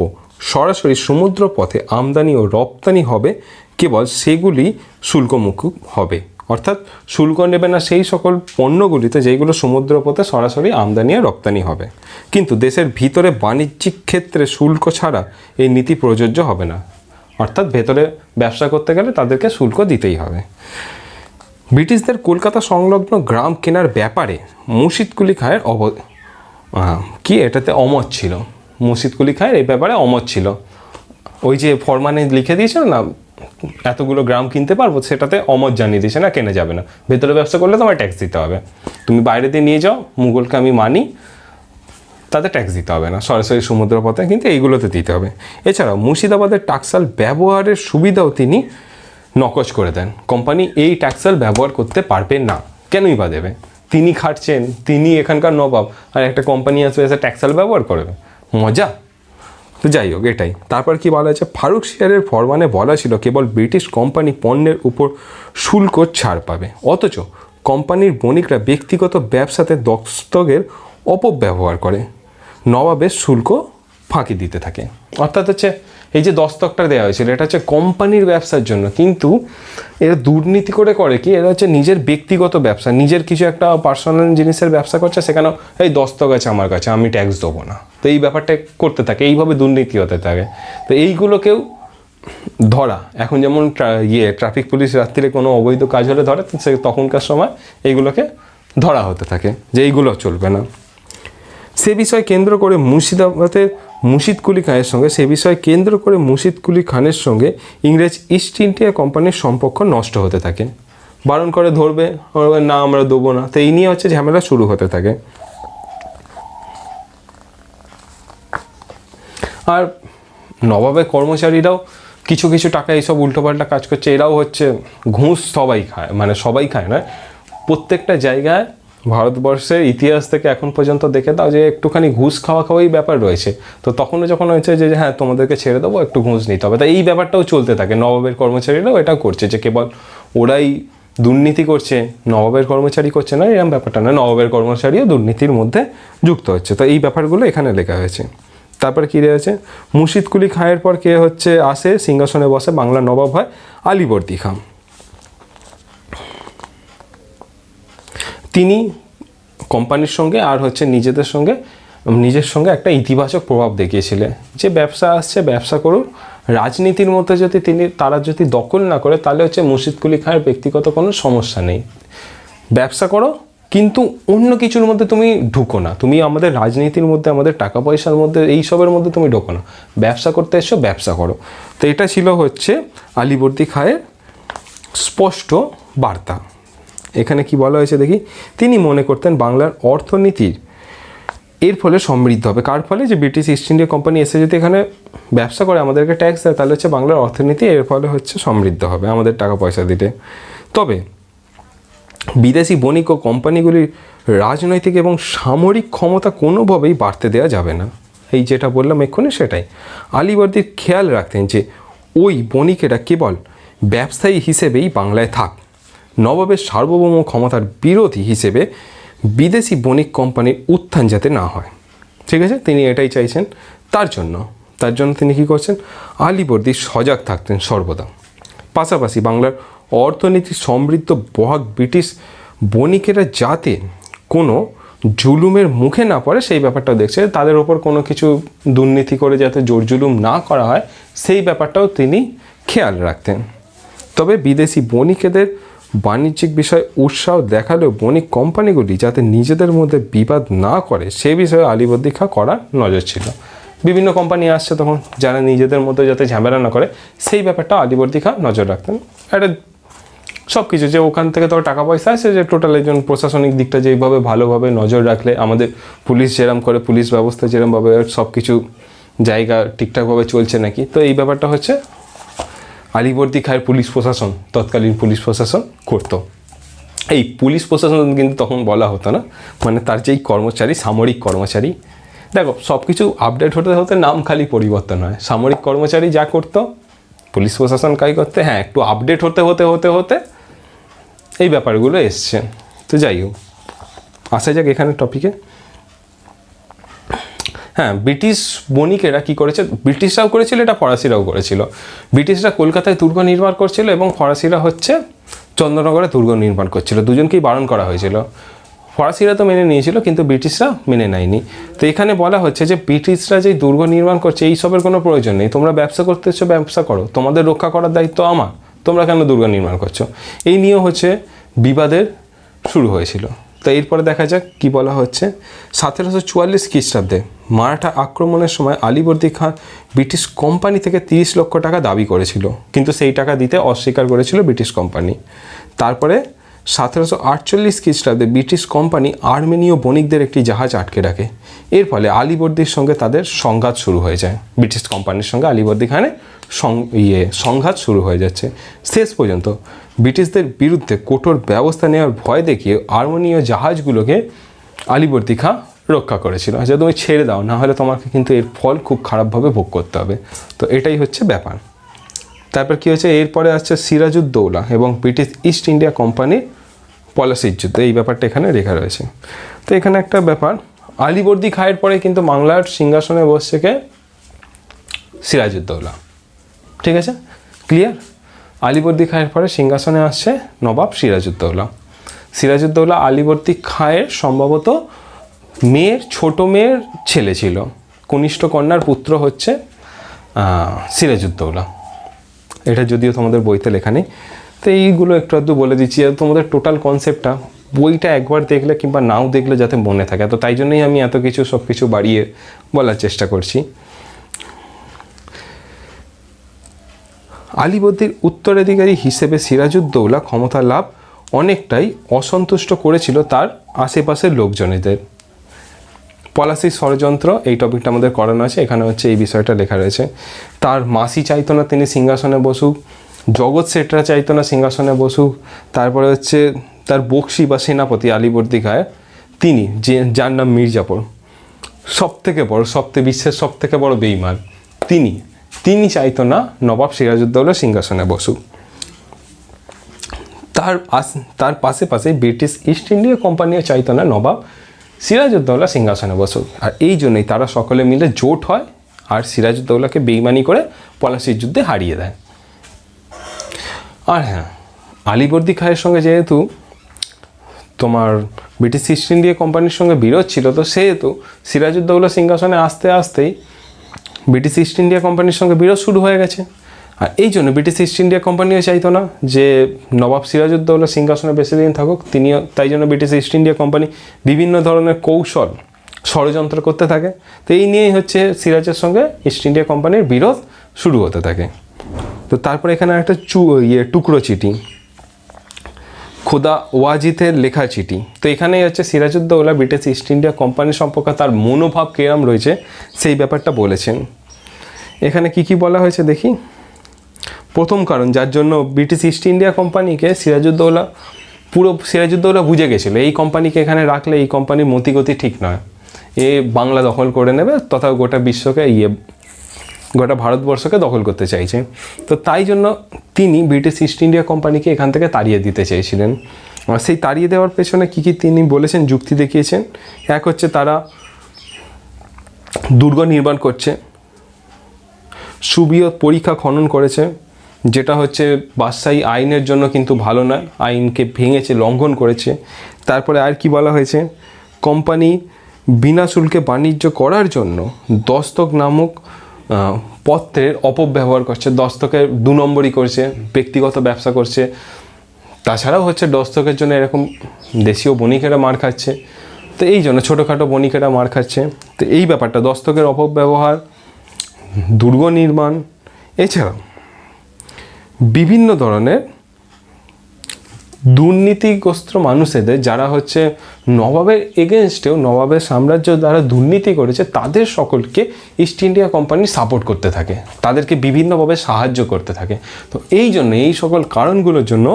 সরাসরি সমুদ্র পথে আমদানি ও রপ্তানি হবে, কেবল সেগুলি শুল্কমুকুব হবে। অর্থাৎ শুল্ক নেবে না সেই সকল পণ্যগুলিতে যেগুলো সমুদ্র পথে সরাসরি আমদানি আর রপ্তানি হবে। কিন্তু দেশের ভিতরে বাণিজ্যিক ক্ষেত্রে শুল্ক ছাড়া এই নীতি প্রযোজ্য হবে না। অর্থাৎ ভেতরে ব্যবসা করতে গেলে তাদেরকে শুল্ক দিতেই হবে। ব্রিটিশদের কলকাতা সংলগ্ন গ্রাম কেনার ব্যাপারে মুর্শিদ কুলি খায়ের এটাতে অমত ছিল। মুর্শিদ কুলি খায়ের এই ব্যাপারে অমত ছিল। ওই যে ফরমানে লিখে দিয়েছিল না এতগুলো গ্রাম কিনতে পারবো, সেটাতে অমত জানিয়ে দিয়েছে না কেনা যাবে না, ভেতরে ব্যবসা করলে তোমায় ট্যাক্স দিতে হবে। তুমি বাইরে দিয়ে নিয়ে যাও, মুঘলকে আমি মানি, তাতে ট্যাক্স দিতে হবে না, সরাসরি সমুদ্র পথে কিন্তু এইগুলোতে দিতে হবে। এছাড়াও মুর্শিদাবাদের টাকসাল ব্যবহারের সুবিধাও তিনি নকশ করে দেন। কোম্পানি এই ট্যাক্সাল ব্যবহার করতে পারবে না, কেনই বা দেবে? তিনি খাটছেন, তিনি এখানকার নবাব, আর একটা কোম্পানি আসবে এসে ট্যাক্সাল ব্যবহার করবে, মজা? তো যাই হোক, এটাই। তারপর কি বলা হয়েছে, ফারুকসিয়ারের ফরমানে বলা ছিল কেবল ব্রিটিশ কোম্পানি পণ্যের উপর শুল্ক ছাড় পাবে, অথচ কোম্পানির বণিকরা ব্যক্তিগত ব্যবসাতে দস্তকের অপব্যবহার করে নবাবের শুল্ক ফাঁকি দিতে থাকে। অর্থাৎ হচ্ছে এই যে দস্তকটা দেওয়া হয়েছিল এটা হচ্ছে কোম্পানির ব্যবসার জন্য, কিন্তু এরা দুর্নীতি করে কি, এরা হচ্ছে নিজের ব্যক্তিগত ব্যবসা, নিজের কিছু একটা পার্সোনাল জিনিসের ব্যবসা করছে, সেখানেও এই দস্তক আছে আমার কাছে, আমি ট্যাক্স দেবো না। তো এই ব্যাপারটা করতে থাকে, এইভাবে দুর্নীতি হতে থাকে। তো এইগুলোকেও ধরা, এখন যেমন ট্রাফিক পুলিশ রাত্রিরে কোনো অবৈধ কাজ হলে ধরে, সে তখনকার সময় এইগুলোকে ধরা হতে থাকে যে এইগুলো চলবে না। সে বিষয় কেন্দ্র করে মুর্শিদ কুলি খানের সঙ্গে ইংরেজ ইস্ট ইন্ডিয়া কোম্পানির সম্পর্ক নষ্ট হতে থাকে। বারণ করে, ধরবে না, আমরা দেবো না। তো এই নিয়ে হচ্ছে ঝামেলা শুরু হতে থাকে। আর নবাবের কর্মচারীরাও কিছু টাকা এইসব উল্টোপাল্টা কাজ করছে, এরাও হচ্ছে ঘুষ সবাই খায়, মানে সবাই খায় না, প্রত্যেকটা জায়গায় ভারতবর্ষের ইতিহাস থেকে এখন পর্যন্ত দেখে দাও যে একটুখানি ঘুষ খাওয়াই ব্যাপার রয়েছে। তো তখনও যখন হয়েছে যে হ্যাঁ তোমাদেরকে ছেড়ে দেবো, একটু ঘুষ নিতে হবে, তাই এই ব্যাপারটাও চলতে থাকে। নবাবের কর্মচারীরাও এটাও করছে যে কেবল ওরাই দুর্নীতি করছে, নবাবের কর্মচারী করছে না, এরকম ব্যাপারটা না, নবাবের কর্মচারীও দুর্নীতির মধ্যে যুক্ত হচ্ছে। তো এই ব্যাপারগুলো এখানে লেখা হয়েছে। তারপরে কী রয়েছে, মুর্শিদ কুলি খাঁয়ের পর কে হচ্ছে আসে সিংহাসনে বসে, বাংলার নবাব হয় আলীবর্দী খাঁ। তিনি কোম্পানির সঙ্গে আর হচ্ছে নিজের সঙ্গে একটা ইতিবাচক প্রভাব দেখিয়েছিলেন যে ব্যবসা আসছে, ব্যবসা করুক, রাজনীতির মধ্যে যদি তারা যদি দখল না করে তাহলে হচ্ছে মুর্শিদ কুলি খাঁয়ের ব্যক্তিগত কোনো সমস্যা নেই, ব্যবসা করো কিন্তু অন্য কিছুর মধ্যে তুমি ঢুকো না, তুমি আমাদের রাজনীতির মধ্যে, আমাদের টাকা পয়সার মধ্যে, এইসবের মধ্যে তুমি ঢোকো না, ব্যবসা করতে এসো, ব্যবসা করো। তো এটা ছিল হচ্ছে আলীবর্দী খাঁয়ের স্পষ্ট বার্তা। এখানে কি বলা হয়েছে দেখি, তিনি মনে করতেন বাংলার অর্থনীতির এর ফলে সমৃদ্ধ হবে। কার ফলে? যে ব্রিটিশ ইস্ট ইন্ডিয়া কোম্পানি এসে যদি এখানে ব্যবসা করে, আমাদেরকে ট্যাক্স দেয়, তাহলে হচ্ছে বাংলার অর্থনীতি এর ফলে হচ্ছে সমৃদ্ধ হবে আমাদের টাকা পয়সা দিতে। তবে বিদেশি বণিক ও কোম্পানিগুলির রাজনৈতিক এবং সামরিক ক্ষমতা কোনোভাবেই বাড়তে দেওয়া যাবে না। এই যেটা বললাম এক্ষুনি সেটাই। আলীবর্দী খেয়াল রাখতেন যে ওই বণিকেরা কেবল ব্যবসায়ী হিসেবেই বাংলায় থাক, নবাবের সার্বভৌম ক্ষমতার বিরোধী হিসেবে বিদেশি বণিক কোম্পানির উত্থান যাতে না হয়। ঠিক আছে, তিনি এটাই চাইছেন। তার জন্য তিনি কী করছেন, আলীবর্দী সজাগ থাকতেন সর্বদা। পাশাপাশি বাংলার অর্থনীতি সমৃদ্ধ বহাগ ব্রিটিশ বণিকেরা যাতে কোনো জুলুমের মুখে না পড়ে সেই ব্যাপারটাও দেখছে, তাদের ওপর কোনো কিছু দুর্নীতি করে যাতে জোর জুলুম না করা হয় সেই ব্যাপারটাও তিনি খেয়াল রাখতেন। তবে বিদেশি বণিকেদের বাণিজ্যিক বিষয়ে উৎসাহ দেখালেও বণিক কোম্পানিগুলি যাতে নিজেদের মধ্যে বিবাদ না করে সে বিষয়ে আলীবর্দী খাঁ কড়া নজর ছিল। বিভিন্ন কোম্পানি আসছে তখন, যারা নিজেদের মধ্যে যাতে ঝামেলা না করে সেই ব্যাপারটা আলীবর্দী খাঁ নজর রাখতেন। একটা সব কিছু যে ওখান থেকে তো টাকা পয়সা আসে, যে টোটাল একজন প্রশাসনিক দিকটা যেইভাবে ভালোভাবে নজর রাখলে আমাদের পুলিশ যেরম করে, পুলিশ ব্যবস্থা যেরমভাবে সব কিছু জায়গা ঠিকঠাকভাবে চলছে নাকি, তো এই ব্যাপারটা হচ্ছে আলীবর্দী খাঁয়ের পুলিশ প্রশাসন, তৎকালীন পুলিশ প্রশাসন করতো। এই পুলিশ প্রশাসন কিন্তু তখন বলা হতো না, মানে তার যেই কর্মচারী, সামরিক কর্মচারী, দেখো সব কিছু আপডেট হতে হতে নাম খালি পরিবর্তন হয়। সামরিক কর্মচারী যা করতো পুলিশ প্রশাসন কাজ করতে, হ্যাঁ একটু আপডেট হতে এই ব্যাপারগুলো এসছে। তো যাই হোক, আসা যাক এখানে টপিকে। হ্যাঁ, ব্রিটিশ বণিকেরা কী করেছে, ব্রিটিশরাও করেছিল, এটা ফরাসিরাও করেছিল। ব্রিটিশরা কলকাতায় দুর্গ নির্মাণ করছিল এবং ফরাসিরা হচ্ছে চন্দ্রনগরে দুর্গ নির্মাণ করছিল, দুজনকেই বারণ করা হয়েছিল। ফরাসিরা তো মেনে নিয়েছিল কিন্তু ব্রিটিশরা মেনে নেয়নি। তো এখানে বলা হচ্ছে যে ব্রিটিশরা যেই দুর্গ নির্মাণ করছে এইসবের কোনো প্রয়োজন নেই, তোমরা ব্যবসা করতে এসো, ব্যবসা করো, তোমাদের রক্ষা করার দায়িত্ব আমার, তোমরা কেন দুর্গ নির্মাণ করছো, এই নিয়ে হচ্ছে বিবাদের শুরু হয়েছিল। তো এরপরে দেখা যাক কি বলা হচ্ছে। 1744 খ্রিস্টাব্দে মারাঠা আক্রমণের সময় আলীবর্দী খাঁ ব্রিটিশ কোম্পানি থেকে 30 লক্ষ টাকা দাবি করেছিল, কিন্তু সেই টাকা দিতে অস্বীকার করেছিল ব্রিটিশ কোম্পানি। তারপরে 1748 খ্রিস্টাব্দে ব্রিটিশ কোম্পানি আর্মেনীয় বণিকদের একটি জাহাজ আটকে রাখে। এর ফলে আলীবর্দীর সঙ্গে তাদের সংঘাত শুরু হয়ে যায়, ব্রিটিশ কোম্পানির সঙ্গে আলীবর্দী খানের সংঘাত শুরু হয়ে যাচ্ছে। শেষ পর্যন্ত ব্রিটিশদের বিরুদ্ধে কঠোর ব্যবস্থা নেওয়ার ভয় দেখিয়ে আর্মেনীয় জাহাজগুলোকে আলীবর্দী খাঁ রক্ষা করেছিল, যে তুমি ছেড়ে দাও, না হলে তোমাকে কিন্তু এর ফল খুব খারাপভাবে ভোগ করতে হবে। তো এটাই হচ্ছে ব্যাপার। তারপর কী হচ্ছে, এরপরে আসছে সিরাজউদ্দৌলা এবং ব্রিটিশ ইস্ট ইন্ডিয়া কোম্পানির পলাশির যুদ্ধ, এই ব্যাপারটা এখানে লেখা রয়েছে। তো এখানে একটা ব্যাপার, আলীবর্দী খাঁয়ের পরে কিন্তু বাংলার সিংহাসনে বসছে কে, সিরাজউদ্দৌলা। ঠিক আছে, ক্লিয়ার? আলীবর্দী খাঁয়ের পরে সিংহাসনে আসছে নবাব সিরাজউদ্দৌলা। সিরাজউদ্দৌলা আলীবর্দী খাঁয়ের সম্ভবত ছোট মেয়ের ছেলে ছিল, কনিষ্ঠ কন্যার পুত্র হচ্ছে সিরাজউদ্দৌলা। এটা যদিও তোমাদের বইতে লেখা নেই, তো এইগুলো একটু আধটু বলে দিচ্ছি, তোমাদের টোটাল কনসেপ্টটা বইটা একবার দেখলে কিংবা নাও দেখলে যাতে মনে থাকে, তো তাই জন্যই আমি এত কিছু সব কিছু বাড়িয়ে বলার চেষ্টা করছি। আলীবর্দীর উত্তরাধিকারী হিসেবে সিরাজউদ্দৌলা ক্ষমতা লাভ অনেকটাই অসন্তুষ্ট করেছিল তার আশেপাশের লোকজনেদের। পলাশির ষড়যন্ত্র, এই টপিকটা আমাদের করানো আছে, এখানে হচ্ছে এই বিষয়টা লেখা রয়েছে। তার মাসি চাইতো না তিনি সিংহাসনে বসুক, জগৎ শেঠরা চাইতো না সিংহাসনে বসুক, তারপরে হচ্ছে তার বক্সি বা সেনাপতি আলীবর্দী খাঁ, তিনি যার নাম মির্জাপুর, বিশ্বের সব থেকে বড় বেঈমান, তিনি চাইতো না নবাব সিরাজউদ্দৌলা সিংহাসনে বসুক। তার পাশে পাশে ব্রিটিশ ইস্ট ইন্ডিয়া কোম্পানিও চাইতো না নবাব সিরাজউদ্দৌলা সিংহাসনে বসুক, আর এই জন্যই তারা সকলে মিলে জোট হয় আর সিরাজউদ্দৌলাকে বেইমানি করে পলাশির যুদ্ধে হারিয়ে দেয়। আর হ্যাঁ, আলীবর্দী খাঁয়ের সঙ্গে যেহেতু তোমার ব্রিটিশ ইস্ট ইন্ডিয়া কোম্পানির সঙ্গে বিরোধ ছিল, তো সেহেতু সিরাজউদ্দৌলা সিংহাসনে আসতে আসতেই ব্রিটিশ ইস্ট ইন্ডিয়া কোম্পানির সঙ্গে বিরোধ শুরু হয়ে গেছে। আর এই জন্য ব্রিটিশ ইস্ট ইন্ডিয়া কোম্পানিও চাইতো না যে নবাব সিরাজউদ্দৌলা সিংহাসনে বেশি দিন থাকুক, তিনিও তাই জন্য ব্রিটিশ ইস্ট ইন্ডিয়া কোম্পানি বিভিন্ন ধরনের কৌশল ষড়যন্ত্র করতে থাকে। তো এই নিয়েই হচ্ছে সিরাজের সঙ্গে ইস্ট ইন্ডিয়া কোম্পানির বিরোধ শুরু হতে থাকে। তো তারপরে এখানে একটা টুকরো চিঠি, খোদা ওয়াজিদের লেখা চিঠি। তো এখানেই হচ্ছে Siraj-ud-Daulah British East India Company সম্পর্কে তার মনোভাব কিরম রয়েছে সেই ব্যাপারটা বলেছেন। এখানে কি কি বলা হয়েছে দেখি। প্রথম কারণ যার জন্য ব্রিটিশ ইস্ট ইন্ডিয়া কোম্পানিকে সিরাজউদ্দৌলা বুঝে গেছিলো এই কোম্পানিকে এখানে রাখলে এই কোম্পানির মতিগতি ঠিক নয়, এ বাংলা দখল করে নেবে তথা গোটা বিশ্বকে গোটা ভারতবর্ষকে দখল করতে চাইছে। তো তাই জন্য তিনি ব্রিটিশ ইস্ট ইন্ডিয়া কোম্পানিকে এখান থেকে তাড়িয়ে দিতে চেয়েছিলেন। আর সেই তাড়িয়ে দেওয়ার পেছনে কী কী তিনি বলেছেন, যুক্তি দেখিয়েছেন। এক হচ্ছে তারা দুর্গ নির্মাণ করছে, সুবৃহৎ পরিখা খনন করেছে, যেটা হচ্ছে বাদশাহী আইনের জন্য কিন্তু ভালো নয়, আইনকে ভেঙেছে, লঙ্ঘন করেছে। তারপরে আর কি বলা হয়েছে, কোম্পানি বিনা শুল্কে বাণিজ্য করার জন্য দস্তক নামক পত্রের অপব্যবহার করছে, দস্তকের 2 নম্বরই করছে, ব্যক্তিগত ব্যবসা করছে। তাছাড়াও হচ্ছে দস্তকের জন্য এরকম দেশীয় বণিকেরা মার খাচ্ছে, তো এই জন্য ছোটোখাটো বণিকেরা মার খাচ্ছে। তো এই ব্যাপারটা দস্তকের অপব্যবহার, দুর্গ নির্মাণ, এছাড়াও বিভিন্ন ধরনের দুর্নীতিগ্রস্ত মানুষেদের যারা হচ্ছে নবাবের এগেনস্টেও নবাবের সাম্রাজ্য দ্বারা দুর্নীতি করেছে তাদের সকলকে ইস্ট ইন্ডিয়া কোম্পানি সাপোর্ট করতে থাকে, তাদেরকে বিভিন্নভাবে সাহায্য করতে থাকে। তো এই জন্য এই সকল কারণগুলোর জন্য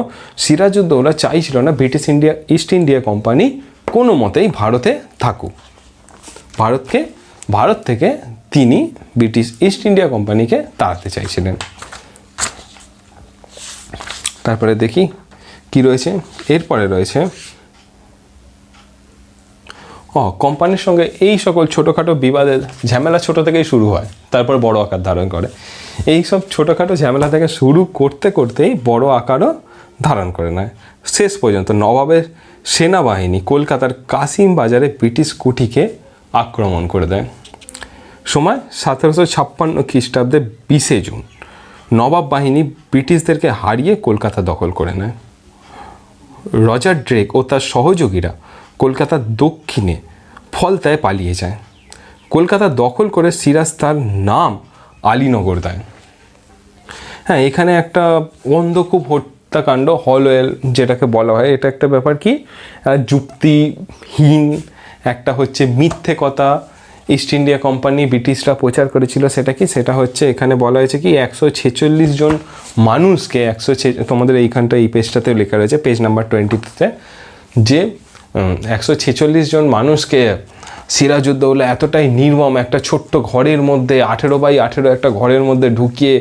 সিরাজউদ্দৌলা চাইছিল না ব্রিটিশ ইস্ট ইন্ডিয়া কোম্পানি কোনো মতেই ভারতে থাকুক। ভারত থেকে তিনি ব্রিটিশ ইস্ট ইন্ডিয়া কোম্পানিকে তাড়াতে চাইছিলেন। তারপরে দেখি কি রয়েছে, এরপরে রয়েছে কোম্পানির সঙ্গে এই সকল ছোটোখাটো বিবাদের ঝামেলা ছোটো থেকেই শুরু হয়, তারপর বড় আকার ধারণ করে। এই সব ছোটোখাটো ঝামেলা থেকে শুরু করতে করতেই বড় আকারও ধারণ করে নেয়। শেষ পর্যন্ত নবাবের সেনাবাহিনী কলকাতার কাসিম বাজারে ব্রিটিশ কুঠিকে আক্রমণ করে দেয়। সময় 1756 খ্রিস্টাব্দে 20 জুন নবাব বাহিনী ব্রিটিশদেরকে হারিয়ে কলকাতা দখল করে নেয়। রজার ড্রেক ও তার সহযোগীরা কলকাতার দক্ষিণে ফলতায় পালিয়ে যায়। কলকাতা দখল করে সিরাজ তার নাম আলীনগর দেয়। হ্যাঁ, এখানে একটা অন্ধকূপ হত্যাকাণ্ড, হলওয়েল যেটাকে বলা হয়, এটা একটা ব্যাপার কি যুক্তিহীন একটা হচ্ছে মিথ্যে কথা ইস্ট ইন্ডিয়া কোম্পানি ব্রিটিশরা প্রচার করেছিল। সেটা হচ্ছে এখানে বলা হয়েছে কি 146 জন মানুষকে তোমাদের এইখানটা এই পেজটাতেও লেখা রয়েছে, পেজ নাম্বার 20-তে, যে 146 জন মানুষকে সিরাজউদ্দৌলা এতটাই নির্মম একটা ছোট্ট ঘরের মধ্যে 18x18 একটা ঘরের মধ্যে ঢুকিয়ে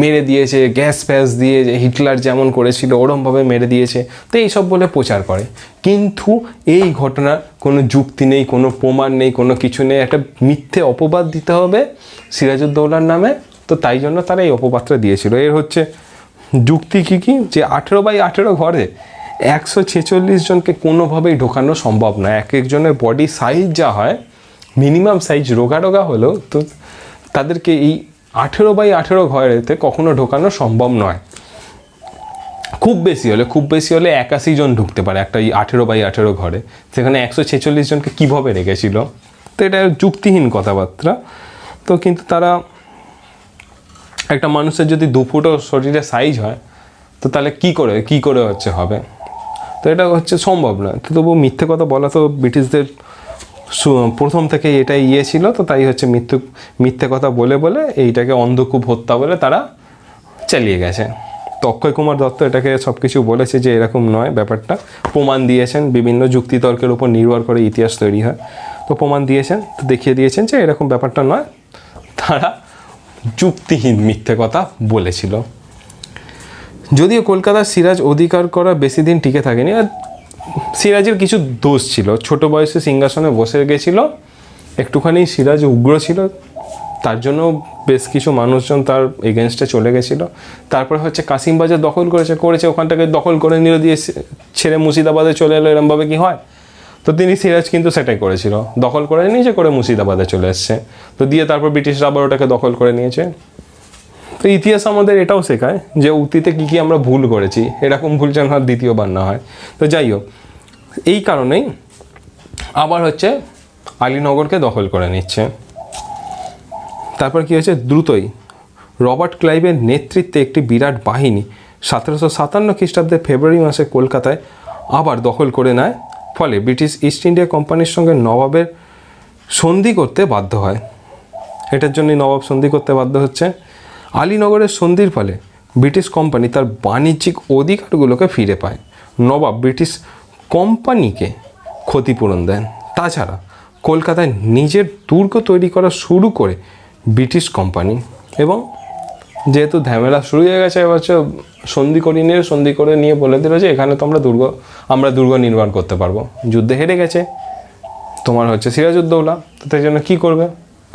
মেরে দিয়েছে, গ্যাস ফ্যাস দিয়ে, হিটলার যেমন করেছিল ওরমভাবে মেরে দিয়েছে। তো এইসব বলে প্রচার করে, কিন্তু এই ঘটনার কোনো যুক্তি নেই, কোনো প্রমাণ নেই, কোনো কিছু নেই। একটা মিথ্যে অপবাদ দিতে হবে সিরাজউদ্দৌলার নামে, তো তাই জন্য তারা এই অপবাদটা দিয়েছিল। এর হচ্ছে যুক্তি কী যে 18x18 ঘরে 146 জনকে কোনোভাবেই ঢোকানো সম্ভব নয়। এক একজনের বডি সাইজ যা হয়, মিনিমাম সাইজ রোগা হলেও তো তাদেরকে এই 18x18 ঘরেতে কখনো ঢোকানো সম্ভব নয়। খুব বেশি হলে 81 জন ঢুকতে পারে একটা এই 18x18 ঘরে, সেখানে 146 জনকে কীভাবে রেখেছিল। তো এটা যুক্তিহীন কথাবার্তা। তো কিন্তু তারা, একটা মানুষের যদি 2 ফুটও শরীরে সাইজ হয় তো তাহলে কী করে হচ্ছে হবে, তো এটা হচ্ছে সম্ভব নয়। তো তবু মিথ্যে কথা বলা তো ব্রিটিশদের প্রথম থেকে এটাই ছিল, তো তাই হচ্ছে মিথ্যে কথা বলে এইটাকে অন্ধকূপ হত্যা বলে তারা চালিয়ে গেছে। তো অক্ষয় কুমার দত্ত এটাকে সব কিছু বলেছে যে এরকম নয়, ব্যাপারটা প্রমাণ দিয়েছেন, বিভিন্ন যুক্তিতর্কের উপর নির্ভর করে ইতিহাস তৈরি হয়। তো প্রমাণ দিয়েছেন, তো দেখিয়ে দিয়েছেন যে এরকম ব্যাপারটা নয়, তারা যুক্তিহীন মিথ্যে কথা বলেছিল। যদিও কলকাতার সিরাজ অধিকার করা বেশি দিন টিকে থাকেনি, আর সিরাজের কিছু দোষ ছিল, ছোট বয়সে সিংহাসনে বসে গেছিল, একটুখানি সিরাজ উগ্র ছিল, তার জন্য বেশ কিছু মানুষজন তার এগেনস্টে চলে গেছিলো। তারপরে হচ্ছে কাসিমবাজার দখল করেছে ওখানটাকে দখল করে নিল, দিয়ে ছেড়ে মুর্শিদাবাদে চলে এলো, এরমভাবে কি হয়? তো তিনি সিরাজ কিন্তু সেটাই করেছিল, দখল করে নিয়েছে, করে মুর্শিদাবাদে চলে এসছে, তো দিয়ে তারপর ব্রিটিশরা আবার ওটাকে দখল করে নিয়েছে। তো ইতিহাস আমাদের এটাও শেখায় যে অতীতে কী কী আমরা ভুল করেছি, এরকম ভুল যেন আর দ্বিতীয়বার না হয়। তো যাই হোক, এই কারণেই আবার হচ্ছে আলীনগরকে দখল করে নিচ্ছে। তারপর কী হয়েছে, দ্রুতই রবার্ট ক্লাইভের নেতৃত্বে একটি বিরাট বাহিনী 1757 খ্রিস্টাব্দে ফেব্রুয়ারি মাসে কলকাতায় আবার দখল করে নেয়, ফলে ব্রিটিশ ইস্ট ইন্ডিয়া কোম্পানির সঙ্গে নবাবের সন্ধি করতে বাধ্য হয়। এটার জন্যই নবাব সন্ধি করতে বাধ্য হচ্ছে। আলীনগরের সন্ধির ফলে ব্রিটিশ কোম্পানি তার বাণিজ্যিক অধিকারগুলোকে ফিরে পায়। নবাব ব্রিটিশ কোম্পানিকে ক্ষতিপূরণ দেন। তাছাড়া কলকাতায় নিজের দুর্গ তৈরি করা শুরু করে ব্রিটিশ কোম্পানি, এবং যেহেতু ঝামেলা শুরু হয়ে গেছে, এবার সন্ধি করে নিয়ে বলে দিল যে এখানে তো আমরা দুর্গ নির্মাণ করতে পারবো। যুদ্ধে হেরে গেছে তোমার হচ্ছে সিরাজউদ্দৌলা, তো তাই জন্য কী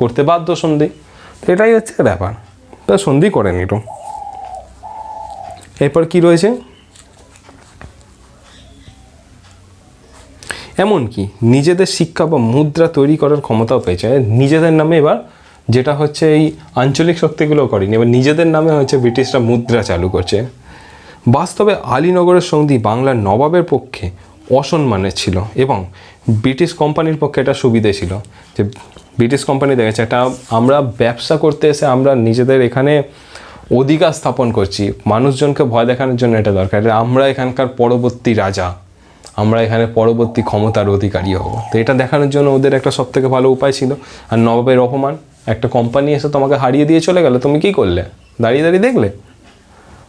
করতে বাধ্য সন্ধি। তো এটাই হচ্ছে ব্যাপার, তা সন্ধি করে নিল। এরপর কি রয়েছে, এমনকি নিজেদের শিক্ষা বা মুদ্রা তৈরি করার ক্ষমতাও পেয়েছে। নিজেদের নামে এবার, যেটা হচ্ছে এই আঞ্চলিক শক্তিগুলো করেনি, এবার নিজেদের নামে হচ্ছে ব্রিটিশরা মুদ্রা চালু করছে। বাস্তবে আলীনগরের সন্ধি বাংলার নবাবের পক্ষে অসম্মানের ছিল, এবং ব্রিটিশ কোম্পানির পক্ষে এটা সুবিধে ছিল যে ব্রিটিশ কোম্পানি দেখেছে এটা আমরা ব্যবসা করতে এসে আমরা নিজেদের এখানে অধিকার স্থাপন করছি, মানুষজনকে ভয় দেখানোর জন্য এটা দরকার, আমরা এখানকার পরবর্তী রাজা, আমরা এখানে পরবর্তী ক্ষমতার অধিকারী হব। তো এটা দেখানোর জন্য ওদের একটা সবথেকে ভালো উপায় ছিল। আর নবাবের অপমান, একটা কোম্পানি এসে তোমাকে হারিয়ে দিয়ে চলে গেল, তুমি কী করলে? দাঁড়িয়ে দেখলে?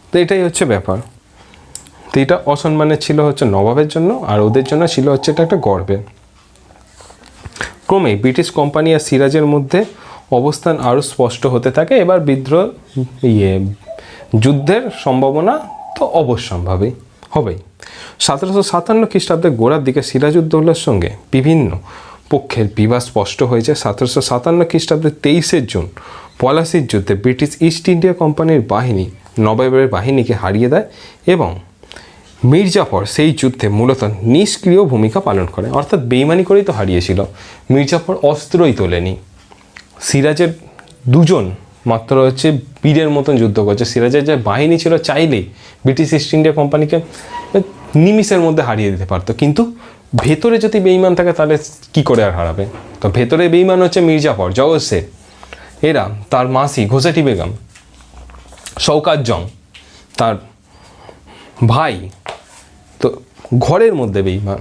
তো এটাই হচ্ছে ব্যাপার। তো এটা অসম্মানের ছিল হচ্ছে নবাবের জন্য, আর ওদের জন্য ছিল হচ্ছে এটা একটা গর্বের। ক্রমেই ব্রিটিশ কোম্পানি আর সিরাজের মধ্যে অবস্থান আরও স্পষ্ট হতে থাকে। এবার যুদ্ধের সম্ভাবনা তো অবশ্যম্ভাবী হবেই। 1757 খ্রিস্টাব্দে গোড়ার দিকে সিরাজউদ্দৌলার সঙ্গে বিভিন্ন পক্ষের বিবাদ স্পষ্ট হয়েছে। 1757 খ্রিস্টাব্দে 23 জুন পলাশির যুদ্ধে ব্রিটিশ ইস্ট ইন্ডিয়া কোম্পানির বাহিনী নবাবের বাহিনীকে হারিয়ে দেয়, এবং মির্জাফর সেই যুদ্ধে মূলত নিষ্ক্রিয় ভূমিকা পালন করে, অর্থাৎ বেইমানি করেই তো হারিয়েছিল। মির্জাফর অস্ত্রই তোলেনি। সিরাজের দুজন মাত্র হচ্ছে বীরের মতন যুদ্ধ করছে। সিরাজের যে বাহিনী ছিল চাইলেই ব্রিটিশ ইস্ট ইন্ডিয়া কোম্পানিকে নিমিষের মধ্যে হারিয়ে দিতে পারতো, কিন্তু ভেতরে যদি বেইমান থাকে তাহলে কি করে আর হারাবে? তো ভেতরে বেইমান হচ্ছে মির্জাফর, জগৎ শেঠ, এরা, তার মাসি ঘোষাটি বেগম, শওকাত জং তার ভাই, তো ঘরের মধ্যে বেইমান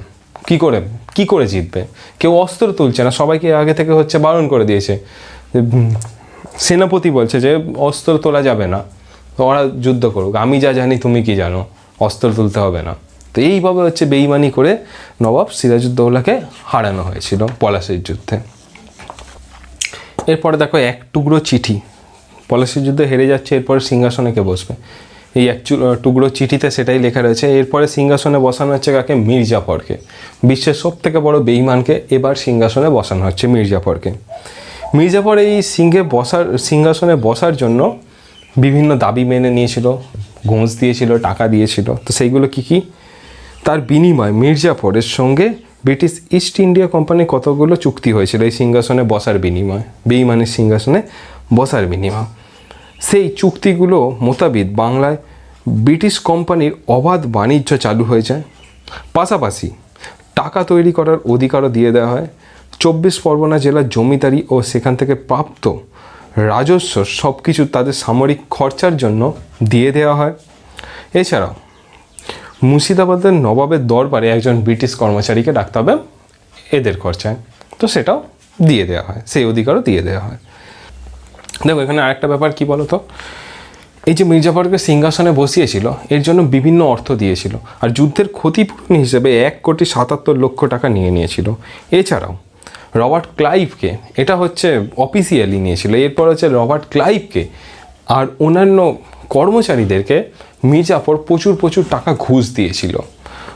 কি করে জিতবে? কেউ অস্ত্র তুলছে না, সবাইকে আগে থেকে হচ্ছে বারণ করে দিয়েছে। সেনাপতি বলছে যে অস্ত্র তোলা যাবে না, তো ওরা যুদ্ধ করুক, আমি যা জানি তুমি কি জানো, অস্ত্র তুলতে হবে না। তো এইভাবে হচ্ছে বেইমানি করে নবাব সিরাজউদ্দৌলাকে হারানো হয়েছিল পলাশির যুদ্ধে। এরপরে দেখো এক টুকরো চিঠি, পলাশির যুদ্ধে হেরে যাচ্ছে, এরপরে সিংহাসনে কে বসবে? এই এক টুকরো চিঠিতে সেটাই লেখা রয়েছে। এরপরে সিংহাসনে বসানো হচ্ছে কাকে? মির্জাফরকে, বিশ্বের সব থেকে বড় বেইমানকে এবার সিংহাসনে বসানো হচ্ছে মির্জাফরকে। মির্জাফর এই সিংহাসনে বসার জন্য বিভিন্ন দাবি মেনে নিয়েছিল, ঘুষ দিয়েছিল, টাকা দিয়েছিল। তো সেইগুলো কি? তার বিনিময়ে মির্জাফরের সঙ্গে ব্রিটিশ ইস্ট ইন্ডিয়া কোম্পানির কতগুলো চুক্তি হয়েছিল এই সিংহাসনে বসার বিনিময়ে, বেইমানের সিংহাসনে বসার বিনিময়। সেই চুক্তিগুলো মোতাবেক বাংলায় ব্রিটিশ কোম্পানির অবাধ বাণিজ্য চালু হয়ে যায়। পাশাপাশি টাকা তৈরি করার অধিকারও দিয়ে দেওয়া হয়। 24 পরগনা জেলার জমিদারি ও সেখান থেকে প্রাপ্ত রাজস্ব সব কিছু তাদের সামরিক খরচার জন্য দিয়ে দেওয়া হয়। এছাড়াও মুর্শিদাবাদের নবাবের দরবারে একজন ব্রিটিশ কর্মচারীকে ডাকতে হবে এদের খরচায়, তো সেটাও দিয়ে দেওয়া হয়, সেই অধিকারও দিয়ে দেওয়া হয়। দেখো এখানে আরেকটা ব্যাপার কি বলো তো, এই যে মির্জাফরকে সিংহাসনে বসিয়েছিল এর জন্য বিভিন্ন অর্থ দিয়েছিল, আর যুদ্ধের ক্ষতিপূরণ হিসেবে 1,77,00,000 টাকা নিয়ে নিয়েছিল। এছাড়াও রবার্ট ক্লাইভকে, এটা হচ্ছে অফিসিয়ালি নিয়েছিল, এরপর হচ্ছে রবার্ট ক্লাইভকে আর অন্যান্য কর্মচারীদেরকে মীর জাফর প্রচুর টাকা ঘুষ দিয়েছিল।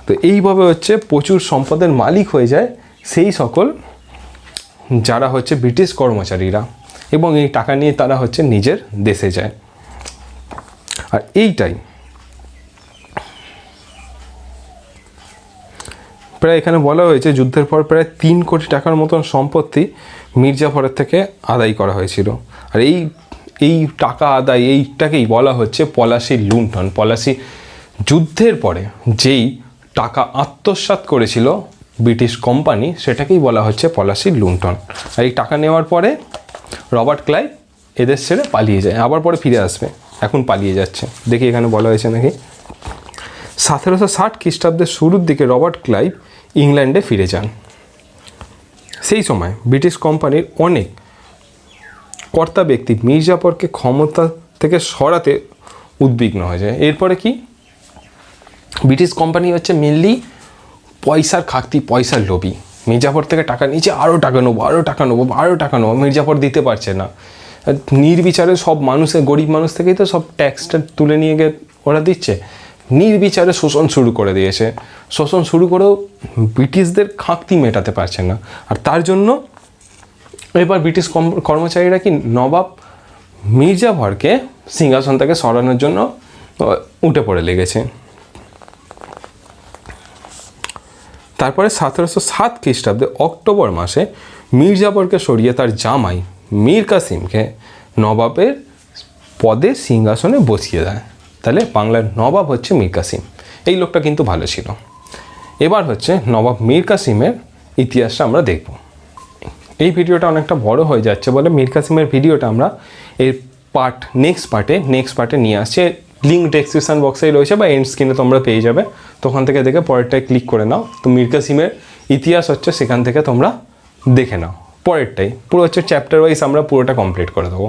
তো এইভাবে হচ্ছে প্রচুর সম্পদের মালিক হয়ে যায় সেই সকল যারা হচ্ছে ব্রিটিশ কর্মচারীরা, এবং এই টাকা নিয়ে তারা হচ্ছে নিজের দেশে যায়। আর এইটাই প্রায় এখানে বলা হয়েছে যুদ্ধের পর প্রায় 3 কোটি টাকার মতন সম্পত্তি মীর জাফরের থেকে আদায় করা হয়েছিল। আর এই টাকা আদায় এইটাকেই বলা হচ্ছে পলাশির লুণ্ঠন। পলাশি যুদ্ধের পরে যেই টাকা আত্মসাৎ করেছিল ব্রিটিশ কোম্পানি, সেটাকেই বলা হচ্ছে পলাশির লুণ্ঠন। আর এই টাকা নেওয়ার পরে রবার্ট ক্লাইভ এদেশ ছেড়ে পালিয়ে যায়, আবার পরে ফিরে আসবে, এখন পালিয়ে যাচ্ছে। দেখি এখানে বলা হয়েছে নাকি 1760 খ্রিস্টাব্দের শুরুর দিকে রবার্ট ক্লাইভ ইংল্যান্ডে ফিরে যান। সেই সময় ব্রিটিশ কোম্পানির অনেক কর্তা ব্যক্তি মীর জাফরকে ক্ষমতা থেকে সরাতে উদ্বিগ্ন হয়ে যায়। এরপরে কি, ব্রিটিশ কোম্পানি হচ্ছে মেনলি পয়সার খাকতি, পয়সার লোভী। মীর জাফর থেকে টাকা নিচে আরও টাকা নেবো, মীর জাফর দিতে পারছে না। নির্বিচারে সব মানুষের, গরিব মানুষ থেকেই তো সব ট্যাক্সটা তুলে নিয়ে গিয়ে ওরা দিচ্ছে। নির্বিচারে শোষণ শুরু করে দিয়েছে। শোষণ শুরু করেও ব্রিটিশদের খাকতি মেটাতে পারছে না। আর তার জন্য এবার ব্রিটিশ কর্মচারীরা কি নবাব মীর জাফরকে সিংহাসন থেকে সরানোর জন্য উঠে পড়ে লেগেছে। তারপরে 1707 খ্রিস্টাব্দে অক্টোবর মাসে মীর জাফরকে সরিয়ে তার জামাই মীর কাসিমকে নবাবের পদে সিংহাসনে বসিয়ে দেয়। তাহলে বাংলার নবাব হচ্ছে মীর কাসিম। এই লোকটা কিন্তু ভালো ছিল। এবার হচ্ছে নবাব মীর কাসিমের ইতিহাসটা আমরা দেখব। এই ভিডিওটা অনেকটা বড় হয়ে যাচ্ছে বলে মীর কাসিমের ভিডিওটা আমরা এর নেক্সট পার্টে নিয়ে আসছি। লিঙ্ক ডেসক্রিপশন বক্সেই রয়েছে বা এন্ড স্ক্রিনে তোমরা পেয়ে যাবে, তখন থেকে দেখে পরেরটায় ক্লিক করে নাও। তো মীর কাসিমের ইতিহাস হচ্ছে সেখান থেকে তোমরা দেখে নাও। পরেরটাই পুরো হচ্ছে চ্যাপ্টার ওয়াইজ আমরা পুরোটা কমপ্লিট করে দেবো।